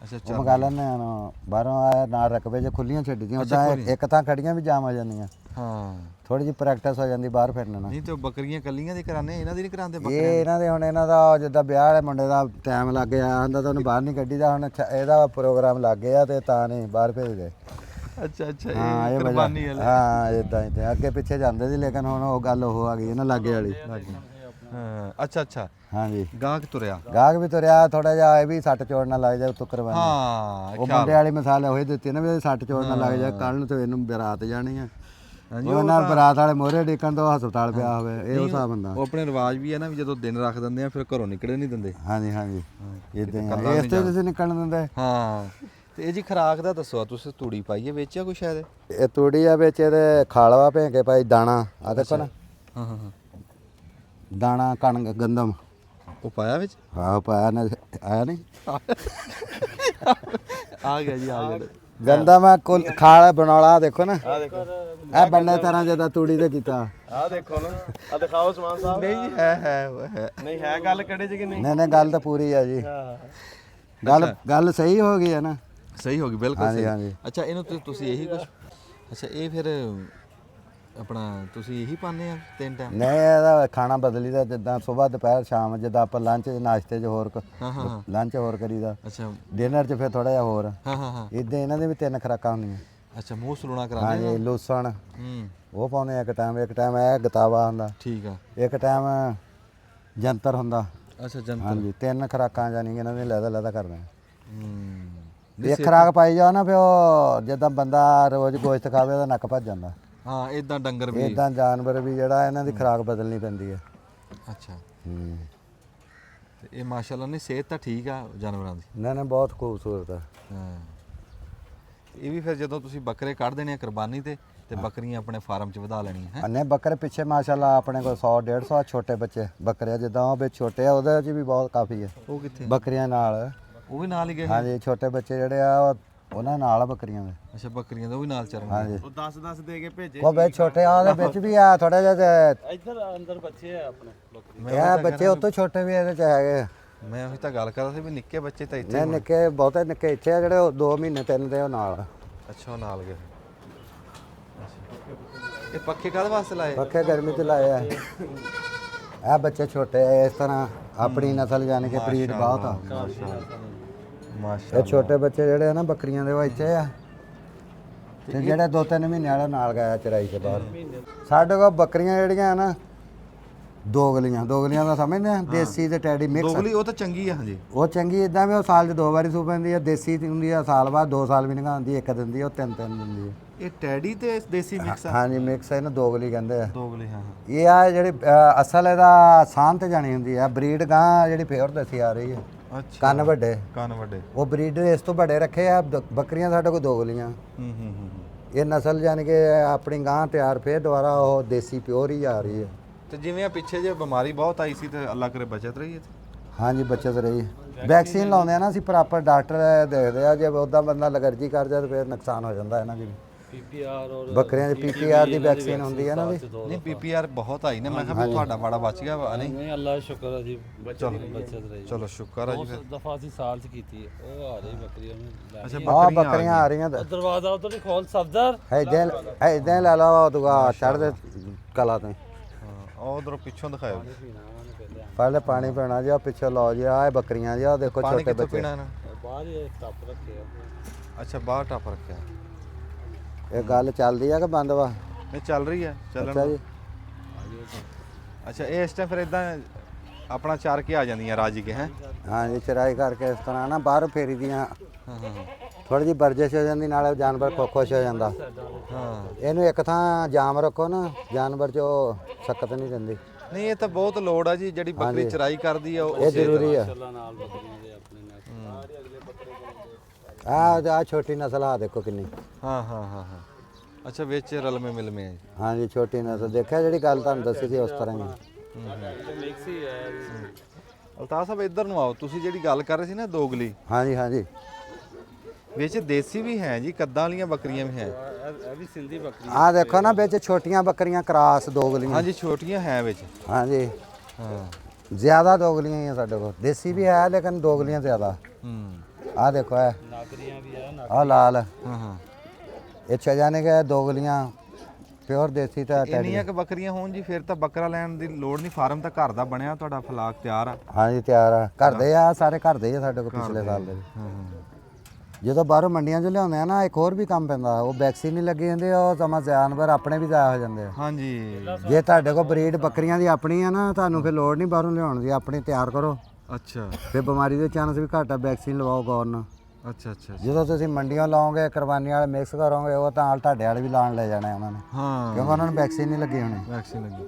ਅੱਛਾ ਉਹ ਮੰਗਾ ਲੈਂਦੇ ਆ ਨਾ ਬਾਹਰੋਂ ਆਇਆ ਨਾਲ ਰਕਬੇ 'ਚ ਖੁੱਲੀਆਂ ਛੱਡੀਆਂ ਉੱਦਾਂ ਇੱਕ ਤਾਂ ਖੜੀਆਂ ਵੀ ਜਾਮ ਆ ਜਾਂਦੀਆਂ। ਹਾਂ ਥੋੜੀ ਜਿਹੀ ਪ੍ਰੈਕਟਿਸ ਹੋ ਜਾਂਦੀ ਬਾਹਰ ਫਿਰਨ ਨਾਲ। ਨਹੀਂ ਤੇ ਉਹ ਬੱਕਰੀਆਂ ਕੱਲੀਆਂ ਦੀ ਕਰਾਣੇ ਇਹਨਾਂ ਦੀ ਨਹੀਂ ਕਰਾਉਂਦੇ ਇਹ ਇਹਨਾਂ ਦੇ ਹੁਣ ਇਹਨਾਂ ਦਾ ਜਿੱਦਾਂ ਵਿਆਹ ਵਾਲੇ ਮੁੰਡੇ ਦਾ ਟਾਈਮ ਲੱਗ ਗਿਆ ਹੁੰਦਾ ਤਾਂ ਉਹਨੂੰ ਬਾਹਰ ਨਹੀਂ ਕੱਢੀਦਾ। ਹੁਣ ਇਹਦਾ ਪ੍ਰੋਗਰਾਮ ਲੱਗ ਗਿਆ ਤੇ ਤਾਂ ਨਹੀਂ ਬਾਹਰ ਭੇਜਦੇ। ਅੱਛਾ ਅੱਛਾ ਹਾਂ ਇਹ ਇਹ ਕੁਰਬਾਨੀ ਵਾਲੇ। ਹਾਂ ਇਦਾਂ ਹੀ ਤੇ ਅੱਗੇ ਪਿੱਛੇ ਜਾਂਦੇ ਸੀ ਲੇਕਿਨ ਹੁਣ ਉਹ ਗੱਲ ਉਹ ਆ ਗਈ ਇਹਨਾਂ ਲਾਗੇ ਵਾਲੀ। ਹਾਂ ਅੱਛਾ ਅੱਛਾ ਹਾਂਜੀ ਗਾਹਕ ਤੁਰਿਆ। ਗਾਹਕ ਵੀ ਤੁਰਿਆ ਥੋੜਾ ਜਿਹਾ ਇਹ ਵੀ ਸੱਟ ਚੋੜ ਨਾ ਲੱਗ ਜਾਏ ਉੱਤੋਂ ਕਰਵਾਨੀ। ਹਾਂ ਉਹ ਮੁੰਡੇ ਵਾਲੀ ਮਿਸਾਲ ਉਹੀ ਦਿੱਤੀ ਨਾ ਵੀ ਸੱਟ ਚੋੜ ਨਾ ਲੱਗ ਜਾਏ ਕੱਲ ਨੂੰ ਤੇ ਇਹਨੂੰ ਬਰਾਤ ਜਾਣੀ ਆ। ਉਹ ਨਾਲ ਬਰਾਤ ਵਾਲੇ ਮੋਹਰੇ ਡੇਕਣ ਤੋਂ ਹਸਪਤਾਲ ਪਿਆ ਹੋਵੇ ਇਹ ਉਹ ਹਿਸਾਬ ਹੁੰਦਾ। ਉਹ ਆਪਣੇ ਰਿਵਾਜ ਵੀ ਹੈ ਨਾ ਵੀ ਜਦੋਂ ਦਿਨ ਰੱਖ ਦਿੰਦੇ ਆ ਫਿਰ ਘਰੋਂ ਨਿਕਲੇ ਨਹੀਂ ਦਿੰਦੇ। ਹਾਂਜੀ ਹਾਂਜੀ ਇਦਾਂ ਹੀ ਇਸ ਤੇ ਤੁਸੀਂ ਨਿਕਲਣ ਦਿੰਦੇ। ਹਾਂ ਤੇ ਇਹ ਜੀ ਖਰਾਕ ਦਾ ਦੱਸੋ ਤੁਸੀਂ ਤੂੜੀ ਪਾਈਏ ਵੇਚਿਆ ਕੋਈ ਸ਼ਾਇਦ? ਇਹ ਤੂੜੀ ਆ ਵਿੱਚ ਇਹਦੇ ਖਾਲਵਾ ਭੇ ਕੇ ਭਾਈ ਦਾਣਾ ਆ ਦੇਖੋ ਨਾ। ਹਾਂ ਹਾਂ ਹਾਂ ਦਾਣਾ ਕਣਕ ਗੰਦਮ ਉਹ ਪਾਇਆ ਵਿੱਚ? ਆਹ ਪਾਇਆ ਨਾ ਆਇਆ ਨਹੀਂ ਆ ਗਿਆ ਜੀ ਆ ਗਿਆ। ਗੰਦਮ ਆ ਖਾਲ ਬਣਾਉਣਾ ਦੇਖੋ ਨਾ। ਆ ਦੇਖੋ ਇਹ ਬੰਨੇ ਤਰ੍ਹਾਂ ਜਿੱਦਾਂ ਤੂੜੀ ਤੇ ਕੀਤਾ। ਆ ਦੇਖੋ ਨਾ ਆ ਦਿਖਾਓ ਸਮਾਨ ਸਾਹਿਬ। ਨਹੀਂ ਹੈ ਨਹੀਂ ਹੈ ਗੱਲ ਕਿਹੜੇ ਚ ਕਿ ਨਹੀਂ? ਨਹੀਂ ਗੱਲ ਤਾਂ ਪੂਰੀ ਆ ਜੀ। ਗੱਲ ਸਹੀ ਹੋ ਗਈ ਹੈ ਨਾ। ਸਹੀ ਹੋ ਗਈ ਬਿਲਕੁਲ ਹਾਂਜੀ ਸਹੀ। ਹਾਂਜੀ ਅੱਛਾ ਇਹਨੂੰ ਤੁਸੀਂ ਇਹੀ ਕੁਝ ਅੱਛਾ ਇਹ ਫਿਰ ਆਪਣਾ ਤੁਸੀਂ ਇਹੀ ਪਾਉਂਦੇ ਆ 3 ਟਾਈਮ? ਨਹੀਂ ਇਹਦਾ ਖਾਣਾ ਬਦਲੀ ਦਾ ਜਿੱਦਾਂ ਸਵੇਰ ਦੁਪਹਿਰ ਸ਼ਾਮ ਜਿੱਦਾਂ ਆਪਾਂ ਲੰਚ ਨਾਸ਼ਤੇ 'ਚ ਹੋਰ ਹਾਂ ਹਾਂ ਹਾਂ ਲੰਚ ਹੋਰ ਕਰੀਦਾ ਅੱਛਾ ਡਿਨਰ 'ਚ ਫਿਰ ਥੋੜਾ ਜਿਹਾ ਹੋਰ। ਹਾਂ ਹਾਂ ਹਾਂ ਇਦਾਂ ਇਹਨਾਂ ਦੇ ਵੀ 3 ਖੁਰਾਕਾਂ ਹੁੰਦੀਆਂ। ਅੱਛਾ ਮੂੰਹ ਸਲੂਣਾ ਕਰਾਉਂਦੇ ਹਾਂਜੀ ਲੂਸਣ ਹੂੰ ਉਹ ਪਾਉਂਦੇ ਇੱਕ ਟਾਈਮ ਇਹ ਗਤਾਵਾ ਹੁੰਦਾ ਠੀਕ ਆ। ਇੱਕ ਟਾਈਮ ਜੰਤਰ ਹੁੰਦਾ। ਅੱਛਾ ਜੰਤਰ। ਹਾਂਜੀ 3 ਖੁਰਾਕਾਂ ਜਾਨੀ ਕਿ ਇਹਨਾਂ ਦੇ ਲੈਦਾ ਕਰਦੇ ਹੂੰ ਇੱਕ ਖੁਰਾਕ ਪਾਈ ਜਾਓ ਨਾ ਫਿਰ ਉਹ ਜਿੱਦਾਂ ਬੰਦਾ ਰੋਜ਼ ਗੋਸ਼ਤ ਖਾਵੇ ਉਹਦਾ ਨੱਕ ਭੱਜ ਜਾਂਦਾ। ਹਾਂ ਇਦਾਂ ਡੰਗਰ ਵੀ। ਇਦਾਂ ਜਾਨਵਰ ਵੀ ਜਿਹੜਾ ਇਹਨਾਂ ਦੀ ਖੁਰਾਕ ਬਦਲਣੀ ਪੈਂਦੀ ਹੈ। ਅੱਛਾ ਤੇ ਇਹ ਮਾਸ਼ਾਅੱਲਾ ਨਹੀਂ ਸਿਹਤ ਤਾਂ ਠੀਕ ਆ ਜਾਨਵਰਾਂ ਦੀ? ਨਾ ਬਹੁਤ ਖੂਬਸੂਰਤ ਆ। ਹਾਂ ਇਹ ਵੀ ਫਿਰ ਜਦੋਂ ਤੁਸੀਂ ਬੱਕਰੇ ਕੱਢ ਦੇਣੇ ਆ ਕੁਰਬਾਨੀ ਤੇ ਬੱਕਰੀਆਂ ਆਪਣੇ ਫਾਰਮ 'ਚ ਵਧਾ ਲੈਣੀਆਂ ਹੈ? ਅੰਨੇ ਬੱਕਰੇ ਪਿੱਛੇ ਮਾਸ਼ਾਅੱਲਾ ਆਪਣੇ ਕੋਲ 100 150 ਛੋਟੇ ਬੱਚੇ ਬੱਕਰੇ ਜਿੱਦਾਂ ਉਹ ਵਿੱਚ ਛੋਟੇ ਆ ਉਹਦੇ 'ਚ ਵੀ ਬਹੁਤ ਕਾਫੀ ਹੈ ਉਹ ਕਿੱਥੇ? ਬੱਕਰੀਆਂ ਨਾਲ। ਉਹ ਵੀ ਨਾਲ ਹੀ ਗਏ? ਹਾਂਜੀ ਛੋਟੇ ਬੱਚੇ ਜਿਹੜੇ ਆ ਉਹਨਾਂ ਨਾਲ ਆ ਬੱਕਰੀਆਂ ਦੇ। ਅੱਛਾ ਬੱਕਰੀਆਂ ਦਾ ਉਹ ਵੀ ਨਾਲ ਚਰਨਗੇ? ਹਾਂਜੀ ਉਹ 10 ਦੇ ਕੇ ਭੇਜੇ। ਉਹ ਵਿੱਚ ਛੋਟੇ ਆ ਉਹਦੇ ਵਿੱਚ ਵੀ ਆ ਥੋੜਾ ਜਿਹਾ ਇੱਧਰ ਅੰਦਰ ਬੱਚੇ ਆ ਆਪਣੇ ਬੱਕਰੀ। ਇਹ ਬੱਚੇ ਉਹ ਤੋਂ ਛੋਟੇ ਵੀ ਇਹਦੇ 'ਚ ਹੈਗੇ। ਮੈਂ ਉਹੀ ਤਾਂ ਗੱਲ ਕਰਦਾ ਸੀ ਵੀ ਨਿੱਕੇ ਬੱਚੇ ਤਾਂ ਇੱਥੇ ਨਹੀਂ ਨਿੱਕੇ ਬਹੁਤੇ ਨਿੱਕੇ ਇੱਥੇ ਆ ਜਿਹੜੇ 2 ਮਹੀਨੇ 3 ਦੇ ਉਹ ਨਾਲ ਆ। ਅੱਛਾ ਉਹ ਨਾਲ ਗਏ। ਇਹ ਪੱਖੇ ਕਾਹਦੇ ਵਾਸਤੇ ਲਾਏ? ਪੱਖੇ ਗਰਮੀ 'ਚ ਲਾਏ ਆ। ਇਹ ਬੱਚੇ ਛੋਟੇ ਆ ਇਸ ਤਰ੍ਹਾਂ ਆਪਣੀ ਨਸਲ ਜਾਣੀ ਕਿ ਬਰੀਡ ਬਹੁਤ ਆ। ਮਾਸ਼ਾ ਇਹ ਛੋਟੇ ਬੱਚੇ ਜਿਹੜੇ ਆ ਨਾ ਬੱਕਰੀਆਂ ਦੇ ਉਹ ਇੱਥੇ ਆ ਤੇ ਜਿਹੜੇ 2-3 ਮਹੀਨੇ ਵਾਲਾ ਨਾਲ ਗਿਆ ਚਰਾਈ ਤੇ ਬਾਹਰ। ਸਾਡੇ ਕੋਲ ਬੱਕਰੀਆਂ ਜਿਹੜੀਆਂ ਆ ਨਾ ਦੋਗਲੀਆਂ ਦਾ ਸਮਝਦੇ ਆ ਦੇਸੀ ਤੇ ਟੈਡੀ ਮਿਕਸ। ਦੋਗਲੀ ਉਹ ਤਾਂ ਚੰਗੀ ਆ। ਹਾਂਜੀ ਉਹ ਚੰਗੀ ਇਦਾਂ ਵੀ ਉਹ ਸਾਲ 'ਚ 2 ਵਾਰੀ ਸੂ ਪੈਂਦੀ ਆ। ਦੇਸੀ ਹੁੰਦੀ ਆ ਸਾਲ ਬਾਅਦ 2 ਸਾਲ ਵੀ ਨਿਗਾਉਂਦੀ ਇੱਕ ਦਿੰਦੀ ਆ ਉਹ 3 ਦਿੰਦੀ ਆ। ਇਹ ਟੈਡੀ ਤੇ ਦੇਸੀ ਮਿਕਸ ਆ? ਹਾਂਜੀ ਮਿਕਸ ਇਹਨੂੰ ਦੋਗਲੀ ਕਹਿੰਦੇ ਆ। ਦੋਗਲੀ ਹਾਂ ਹਾਂ। ਇਹ ਆ ਜਿਹੜੀ ਅਸਲ ਇਹਦਾ ਸਾਂਤ ਜਾਣੀ ਹੁੰਦੀ ਆ ਬਰੀਡ ਗਾਂ ਜਿਹੜੀ ਪਿਓਰ ਦੇਸੀ ਆ ਰਹੀ ਹੈ। ਅੱਛਾ ਕੰਨ ਵੱਡੇ, ਕੰਨ ਵੱਡੇ। ਉਹ ਬਰੀਡਰ ਇਸ ਤੋਂ ਵੱਡੇ ਰੱਖੇ ਆ। ਬੱਕਰੀਆਂ ਸਾਡੇ ਕੋਲ ਦੋਗਲੀਆਂ। ਹੂੰ ਇਹ ਨਸਲ ਜਾਣੀ ਕਿ ਆਪਣੀ ਗਾਂ ਤਿਆਰ ਫੇਰ ਦੁਬਾਰਾ ਉਹ ਦੇਸੀ ਪਿਓਰ ਹੀ ਆ ਰਹੀ ਹੈ। ਤੇ ਜਿਵੇਂ ਆ ਪਿੱਛੇ ਜੇ ਬਿਮਾਰੀ ਬਹੁਤ ਆਈ ਸੀ ਤੇ ਅੱਲਾ ਕਰੇ ਬਚਤ ਰਹੀ ਇੱਥੇ। ਹਾਂਜੀ ਬੱਚਤ ਰਹੀ। ਵੈਕਸੀਨ ਲਾਉਂਦੇ ਆ ਨਾ ਅਸੀਂ, ਪ੍ਰੋਪਰ ਡਾਕਟਰ ਦੇਖਦੇ ਆ। ਜੇ ਉੱਦਾਂ ਬੰਦਾ ਅਲਰਜੀ ਕਰ ਜਾਏ ਤਾਂ ਫਿਰ ਨੁਕਸਾਨ ਹੋ ਜਾਂਦਾ ਇਹਨਾਂ ਦੀ ਵੀ। ਪੀਪੀਆਰ ਔਰ ਬੱਕਰੀਆਂ ਦੀ ਪੀਪੀਆਰ ਦੀ ਵੈਕਸੀਨ ਹੁੰਦੀ ਹੈ ਨਾ ਵੀ। ਨਹੀਂ ਪੀਪੀਆਰ ਬਹੁਤ ਆਈ ਨੇ, ਮੈਂ ਕਿਹਾ ਵੀ ਤੁਹਾਡਾ ਬੜਾ ਬਚ ਗਿਆ ਵਾ। ਨਹੀਂ ਅੱਲਾ ਦਾ ਸ਼ੁਕਰ ਹੈ ਜੀ, ਬਚਤ ਰਹੀ। ਚਲੋ ਸ਼ੁਕਰ ਆ ਜੀ ਫਿਰ। ਦਫਾ ਅਸੀਂ ਸਾਲ ਚ ਕੀਤੀ ਹੈ, ਉਹ ਆ ਰਹੀ ਬੱਕਰੀਆਂ ਨੂੰ ਲੈ ਅੱਛਾ ਆ ਬੱਕਰੀਆਂ ਆ ਰਹੀਆਂ। ਦਰਵਾਜ਼ਾ ਉਧਰ ਹੀ ਖੋਲ ਸਫਦਰ। ਇਦਾਂ ਲੈ ਲਾ ਦੁਆ ਚੜ੍ਹਦੇ ਕਲਾ ਤੋਂ। ਹਾਂ ਉਹ ਉਧਰੋਂ ਪਿੱਛੋਂ ਦਿਖਾਓ। ਪਹਿਲੇ ਪਾਣੀ ਪੀਣਾ ਜੀ, ਆ ਪਿੱਛੇ ਲਓ ਜੀ। ਆ ਬੱਕਰੀਆਂ ਜੀ, ਆ ਦੇਖੋ ਪਾਣੀ ਛੋਟੇ ਕਿੱਥੋਂ ਬੱਚੇ। ਪੀਣਾ ਇਹਨਾਂ? ਬਾਹਰ ਹੀ ਟੱਪ ਰੱਖੇ ਆ। ਅੱਛਾ ਬਾਹਰ ਟੱਪ ਰੱਖਿਆ। ਇਹ ਗੱਲ ਚੱਲਦੀ ਆ ਕਿ ਬੰਦ ਵਾ? ਨਹੀਂ ਚੱਲ ਰਹੀ ਹੈ, ਚੱਲਣ ਅੱਛਾ ਜੀ। ਅੱਛਾ ਇਹ ਇਸ ਟਾਈਮ ਫਿਰ ਇਦਾਂ ਆਪਣਾ ਚਾਰ ਕੇ ਆ ਜਾਂਦੀਆਂ ਰਾਜੀ ਕੇ ਹੈ। ਹਾਂਜੀ ਚਰਾਈ ਕਰਕੇ ਇਸ ਤਰ੍ਹਾਂ ਨਾ ਬਾਹਰ ਫੇਰੀ ਦੀਆਂ ਹਾਂ ਹਾਂ ਥੋੜੀ ਜਿਹੀ ਵਰਜਿਸ਼ ਹੋ ਜਾਂਦੀ, ਨਾਲੇ ਜਾਨਵਰ ਖੁਸ਼ ਹੋ ਜਾਂਦਾ। ਹਾਂ ਇਹਨੂੰ ਇੱਕ ਥਾਂ ਜਾਮ ਰੱਖੋ ਨਾ, ਜਾਨਵਰ 'ਚ ਉਹ ਸਖਤ ਨਹੀਂ ਦਿੰਦੀ। ਨਹੀਂ ਇਹ ਤਾਂ ਬਹੁਤ ਲੋੜ ਆ ਜੀ, ਜਿਹੜੀ ਬੱਕਰੀ ਚਰਾਈ ਕਰਦੀ ਆ ਇਹ ਜ਼ਰੂਰੀ ਆ। ਨਾਲ ਬੱਕਰੀਆਂ ਦੇ ਆਪਣੇ ਨਾਲ ਅਗਲੇ ਬੱਕਰੇ ਆ ਛੋਟੀ ਨਸਲ ਆ ਦੇਖੋ ਕਿੰਨੀ। ਹਾਂ ਹਾਂ ਹਾਂ ਹਾਂ ਅੱਛਾ ਵਿੱਚ ਰਲਮੇ ਮਿਲਮੇ ਆ ਜੀ। ਹਾਂਜੀ ਛੋਟੀ ਨਸਲ ਦੇਖਿਆ, ਜਿਹੜੀ ਗੱਲ ਤੁਹਾਨੂੰ ਦੱਸੀ ਸੀ ਉਸ ਤਰ੍ਹਾਂ ਹੀ। ਮਿਕਸ ਹੀ ਹੈ। ਅਲਤਾਫ ਸਾਹਿਬ ਇੱਧਰ ਨੂੰ ਆਓ। ਤੁਸੀਂ ਜਿਹੜੀ ਗੱਲ ਕਰ ਰਹੇ ਸੀ ਨਾ ਦੋਗਲੀ, ਹਾਂਜੀ ਹਾਂਜੀ ਵਿੱਚ ਦੇਸੀ ਵੀ ਹੈ ਜੀ, ਕੱਦਾਂ ਵਾਲੀਆਂ ਬੱਕਰੀਆਂ ਵੀ ਹੈ। ਇਹ ਵੀ ਸਿੰਧੀ ਬੱਕਰੀ। ਆ ਦੇਖੋ ਨਾ ਵਿੱਚ ਛੋਟੀਆਂ ਬੱਕਰੀਆਂ ਕਰਾਸ ਦੋਗਲੀਆਂ। ਹਾਂਜੀ ਛੋਟੀਆਂ ਹੈ ਵਿੱਚ। ਹਾਂਜੀ ਹਾਂ ਜ਼ਿਆਦਾ ਦੋਗਲੀਆਂ ਹੀ ਆ ਸਾਡੇ ਕੋਲ। ਦੇਸੀ ਵੀ ਹੈ ਲੇਕਿਨ ਦੋਗਲੀਆਂ ਜ਼ਿਆਦਾ। ਆ ਦੇਖੋ ਇਹ ਨਾਗਰੀਆਂ ਵੀ ਆ। ਆ ਲਾਲ ਹਾਂ ਹਾਂ ਇਹ ਜਾਣੇ ਕਿ ਦੋਗਲੀਆਂ ਪਿਓਰ ਦੇਸੀ ਤਾਂ ਇੰਨੀਆਂ ਕਿ ਬੱਕਰੀਆਂ ਹੋਣ ਜੀ ਫਿਰ ਤਾਂ ਬੱਕਰਾ ਲੈਣ ਦੀ ਲੋੜ ਨਹੀਂ। ਫਾਰਮ ਤਾਂ ਘਰ ਦਾ ਬਣਿਆ, ਤੁਹਾਡਾ ਫਲਾਕ ਤਿਆਰ ਆ। ਹਾਂਜੀ ਤਿਆਰ ਆ। ਘਰ ਦੇ ਆ ਸਾਰੇ, ਘਰ ਦੇ ਆ ਸਾਡੇ ਕੋਲ ਪਿਛਲੇ ਸਾਲ ਦੇ। ਹਾਂ ਹਾਂ ਜਦੋਂ ਬਾਹਰੋਂ ਮੰਡੀਆਂ 'ਚ ਲਿਆਉਂਦੇ ਆ ਨਾ, ਇੱਕ ਹੋਰ ਵੀ ਕੰਮ ਪੈਂਦਾ। ਉਹ ਵੈਕਸੀਨ ਨਹੀਂ ਲੱਗੀ ਹੁੰਦੀ, ਉਹ ਸਮਾਂ ਜਾਨਵਰ ਆਪਣੇ ਵੀ ਜ਼ਾਇਆ ਹੋ ਜਾਂਦੇ ਆ। ਹਾਂਜੀ ਜੇ ਤੁਹਾਡੇ ਕੋਲ ਬਰੀਡ ਬੱਕਰੀਆਂ ਦੀ ਆਪਣੀ ਆ ਨਾ, ਤੁਹਾਨੂੰ ਫਿਰ ਲੋੜ ਨਹੀਂ ਬਾਹਰੋਂ ਲਿਆਉਣ ਦੀ, ਆਪਣੀ ਤਿਆਰ ਕਰੋ। ਅੱਛਾ ਫਿਰ ਬਿਮਾਰੀ ਦੇ ਚਾਂਸ ਵੀ ਘੱਟ ਆ। ਵੈਕਸੀਨ ਲਵਾਓ ਗੌਰ ਨਾਲ। ਅੱਛਾ ਅੱਛਾ ਜਦੋਂ ਤੁਸੀਂ ਮੰਡੀਆਂ ਲਾਓਗੇ, ਕੁਰਬਾਨੀ ਵਾਲੇ ਮਿਕਸ ਕਰੋਗੇ, ਉਹ ਤਾਂ ਤੁਹਾਡੇ ਵਾਲੇ ਵੀ ਲਾਣ ਲੈ ਜਾਣੇ ਉਹਨਾਂ ਨੇ, ਹਾਂ ਕਿਉਂਕਿ ਉਹਨਾਂ ਨੂੰ ਵੈਕਸੀਨ ਨਹੀਂ ਲੱਗੀ ਹੋਣੀ। ਵੈਕਸੀਨ ਲੱਗੀ।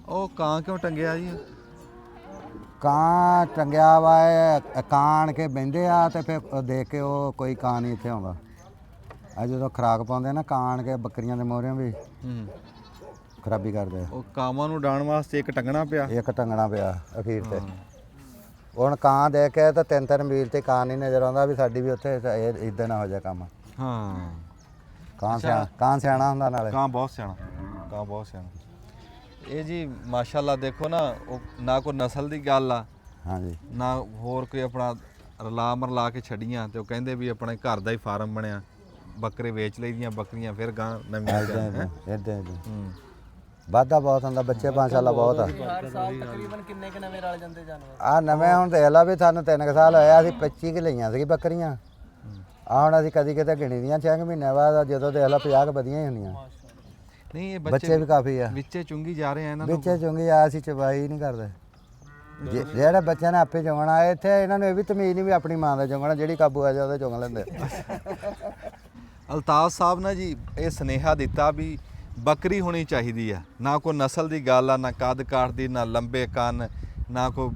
ਉਹ ਕਾਂ ਕਿਉਂ ਟੰਗਿਆ ਜੀ? ਕਾਂ ਟੰਗਿਆ ਵਾ, ਇਹ ਕਾਂ ਆਣ ਕੇ ਬਹਿੰਦੇ ਆ ਤੇ ਫਿਰ ਦੇਖ ਕੇ ਉਹ ਕੋਈ ਕਾਂ ਨਹੀਂ ਇੱਥੇ ਆਉਂਦਾ। ਆ ਜਦੋਂ ਖੁਰਾਕ ਪਾਉਂਦੇ ਨਾ, ਕਾਂ ਆਣ ਕੇ ਬੱਕਰੀਆਂ ਦੇ ਮੋਹਰਿਆਂ ਵੀ ਖਰਾਬੀ ਕਰਦੇ ਆ। ਉਹ ਕਾਵਾਂ ਨੂੰ ਡਾਣ ਵਾਸਤੇ ਇੱਕ ਟੰਗਣਾ ਪਿਆ। ਇੱਕ ਟੰਗਣਾ ਪਿਆ ਅਖੀਰ ਤੇ। ਹੁਣ ਕਾਂ ਦੇ ਕੇ ਤਾਂ 3-3 ਮੀਲ ਤੇ ਕਾਂ ਨਹੀਂ ਨਜ਼ਰ ਆਉਂਦਾ ਵੀ ਸਾਡੀ ਵੀ ਉੱਥੇ ਇਦਾਂ ਨਾ ਹੋ ਜਾਏ ਕੰਮ। ਹਾਂ ਕਾਂ ਸਿਆਣਾ ਹੁੰਦਾ ਨਾਲੇ। ਕਾਂ ਬਹੁਤ ਸਿਆਣਾ, ਕਾਂ ਬਹੁਤ ਸਿਆਣਾ। ਇਹ ਜੀ ਮਾਸ਼ਾਅੱਲਾ ਦੇਖੋ ਨਾ, ਉਹ ਨਾ ਕੋਈ ਨਸਲ ਦੀ ਗੱਲ ਆ, ਹਾਂਜੀ ਨਾ ਹੋਰ ਕੋਈ ਆਪਣਾ ਰਲਾ ਮਰਲਾ ਕੇ ਛੱਡੀਆਂ ਤੇ ਉਹ ਕਹਿੰਦੇ ਵੀ ਆਪਣੇ ਘਰ ਦਾ ਹੀ ਫਾਰਮ ਬਣਿਆ, ਬੱਕਰੇ ਵੇਚ ਲਈਦੀਆਂ, ਬੱਕਰੀਆਂ ਫਿਰ ਗਾਂ ਨਵੀਆਂ ਇਦਾਂ ਵਾਧਾ ਬਹੁਤ ਹੁੰਦਾ। ਬੱਚੇ ਮਾਸ਼ਾਅੱਲਾ ਬਹੁਤ ਆ। ਹਰ ਸਾਲ ਤਕਰੀਬਨ ਕਿੰਨੇ ਕ ਨਵੇਂ ਰਲ ਜਾਂਦੇ ਜਾਨਵਰ? ਆ ਨਵੇਂ ਹੁਣ ਦੇਖ ਲਾ ਵੀ ਸਾਨੂੰ 3 ਸਾਲ ਹੋਇਆ, ਅਸੀਂ 25 ਕੁ ਲਈਆਂ ਸੀ ਬੱਕਰੀਆਂ। ਆ ਹੁਣ ਅਸੀਂ ਕਦੀ ਕਿਤੇ ਗਿਣੀ ਦੀਆਂ 6 ਮਹੀਨੇ ਬਾਅਦ, ਜਦੋਂ ਦੇਖ ਲਾ 50 ਕੁ ਵਧੀਆਂ ਹੀ ਹੁੰਦੀਆਂ। ਨਹੀਂ ਇਹ ਬੱਚੇ ਵੀ ਕਾਫੀ ਆ। ਵਿੱਚੇ ਚੁੰਗੀ ਜਾ ਰਹੇ ਆ ਇਹਨਾਂ ਨੂੰ। ਵਿੱਚੇ ਚੁੰਗੀ ਆ, ਅਸੀਂ ਚਬਾਈ ਨਹੀਂ ਕਰਦੇ। ਜਿਹੜੇ ਬੱਚਿਆਂ ਨੇ ਆਪੇ ਚੁੰਗਣਾ, ਇੱਥੇ ਇਹਨਾਂ ਨੂੰ ਇਹ ਵੀ ਤਮੀਜ਼ ਨਹੀਂ ਵੀ ਆਪਣੀ ਮਾਂ ਦਾ ਚੁੰਗਣਾ, ਜਿਹੜੀ ਕਾਬੂ ਆ ਜਾ ਉਹਦੇ ਚੁੰਗ ਲੈਂਦੇ। ਅਲਤਾਫ ਸਾਹਿਬ ਨੇ ਜੀ ਇਹ ਸੁਨੇਹਾ ਦਿੱਤਾ ਵੀ ਬੱਕਰੀ ਹੋਣੀ ਚਾਹੀਦੀ ਆ, ਨਾ ਕੋਈ ਨਸਲ ਦੀ ਗੱਲ ਆ, ਨਾ ਕੱਦ ਕਾਠ ਦੀ, ਨਾ ਲੰਬੇ ਕੰਨ, ਨਾ ਕੋਈ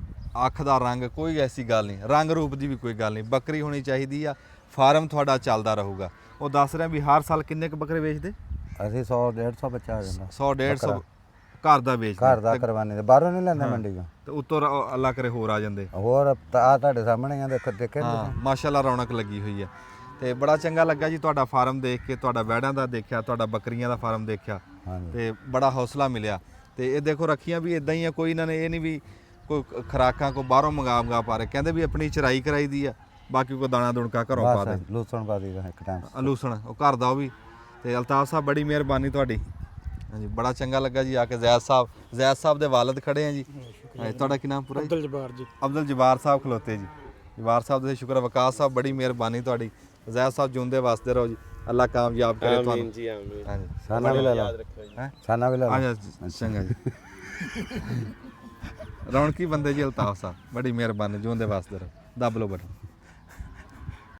ਅੱਖ ਦਾ ਰੰਗ, ਕੋਈ ਐਸੀ ਗੱਲ ਨਹੀਂ, ਰੰਗ ਰੂਪ ਦੀ ਵੀ ਕੋਈ ਗੱਲ ਨਹੀਂ। ਬੱਕਰੀ ਹੋਣੀ ਚਾਹੀਦੀ ਆ, ਫਾਰਮ ਤੁਹਾਡਾ ਚੱਲਦਾ ਰਹੂਗਾ। ਉਹ ਦੱਸ ਰਿਹਾ ਵੀ ਹਰ ਸਾਲ ਕਿੰਨੇ ਕੁ ਬੱਕਰੇ ਵੇਚਦੇ? ਅਸੀਂ 100-150 ਬੱਚਾ ਆ ਜਾਂਦਾ। 100-150 ਘਰ ਦਾ ਵੇਚਦੇ। ਘਰ ਦਾ ਕੁਰਬਾਨੀ ਦੇ, ਬਾਹਰੋਂ ਨਹੀਂ ਲੈਂਦੇ ਮੰਡੀ ਚੋਂ। ਤੇ ਉੱਤੋਂ ਅੱਲਾ ਕਰੇ ਹੋਰ ਆ ਜਾਂਦੇ। ਹੋਰ ਆ ਤੁਹਾਡੇ ਸਾਹਮਣੇ ਆ, ਦੇਖੇ ਹਾਂ ਮਾਸ਼ਾਅੱਲਾ ਰੌਣਕ ਲੱਗੀ ਹੋਈ ਆ। ਤੇ ਬੜਾ ਚੰਗਾ ਲੱਗਾ ਜੀ ਤੁਹਾਡਾ ਫਾਰਮ ਦੇਖ ਕੇ, ਤੁਹਾਡਾ ਵੈੜਾਂ ਦਾ ਦੇਖਿਆ, ਤੁਹਾਡਾ ਬੱਕਰੀਆਂ ਦਾ ਫਾਰਮ ਦੇਖਿਆ ਤੇ ਬੜਾ ਹੌਸਲਾ ਮਿਲਿਆ। ਤੇ ਇਹ ਦੇਖੋ ਰੱਖੀਆਂ ਵੀ ਇਦਾਂ ਹੀ ਆ, ਕੋਈ ਇਹਨਾਂ ਨੇ ਇਹ ਨਹੀਂ ਵੀ ਕੋਈ ਖੁਰਾਕਾਂ ਕੋ ਬਾਹਰੋਂ ਮੰਗਾ ਪਾ ਰਹੇ, ਕਹਿੰਦੇ ਵੀ ਆਪਣੀ ਚਰਾਈ ਕਰਾਈ ਦੀ ਆ, ਬਾਕੀ ਕੋਈ ਦਾਣਾ ਦੁਣਕਾ ਘਰੋਂ ਪਾ ਦੇ। ਲੂਸਣ ਪਾ ਦੀਦਾ ਇੱਕ ਟਾਈਮ। ਲੂਸਣ ਉਹ ਘਰ ਦਾ ਉਹ ਵੀ। ਤੇ ਅਲਤਾਫ ਸਾਹਿਬ ਬੜੀ ਮਿਹਰਬਾਨੀ ਤੁਹਾਡੀ। ਹਾਂਜੀ ਬੜਾ ਚੰਗਾ ਲੱਗਾ ਜੀ ਆ ਕੇ। ਜ਼ੈਦ ਸਾਹਿਬ ਦੇ ਵਾਲਦ ਖੜੇ ਆ ਜੀ। ਤੁਹਾਡਾ ਕੀ ਨਾਮ ਪੂਰਾ? ਅਬਦੁਲ ਜਬਾਰ ਜੀ। ਅਬਦੁਲ ਜਬਾਰ ਸਾਹਿਬ ਖਲੋਤੇ ਜੀ। ਜਬਾਰ ਸਾਹਿਬ ਦੇ ਸ਼ੁਕਰ। ਵਕਾਸ ਸਾਹਿਬ ਬੜੀ ਮਿਹਰਬਾਨੀ ਤੁਹਾਡੀ। ਜ਼ੈਦ ਸਾਹਿਬ ਜਿਉਂਦੇ ਵਸਦੇ ਰਹੋ ਜੀ, ਅੱਲਾ ਕਾਮਯਾਬ ਕਰੇ ਤੁਹਾਨੂੰ। ਆਮੀਨ ਜੀ ਆਮੀਨ। ਹਾਂਜੀ ਸਾਨਾ ਵੀ ਲੈ ਲਾ, ਸਾਨਾ ਵੀ ਲੈ ਲਾ। ਚੰਗਾ ਜੀ। ਰੌਣਕੀ ਬੰਦੇ ਜੀ ਅਲਤਾਫ ਸਾਹਿਬ, ਬੜੀ ਮਿਹਰਬਾਨੀ, ਜਿਉਂਦੇ ਵਸਦੇ ਰਹੋ। ਦੱਬ ਲਓ ਬਟਨ।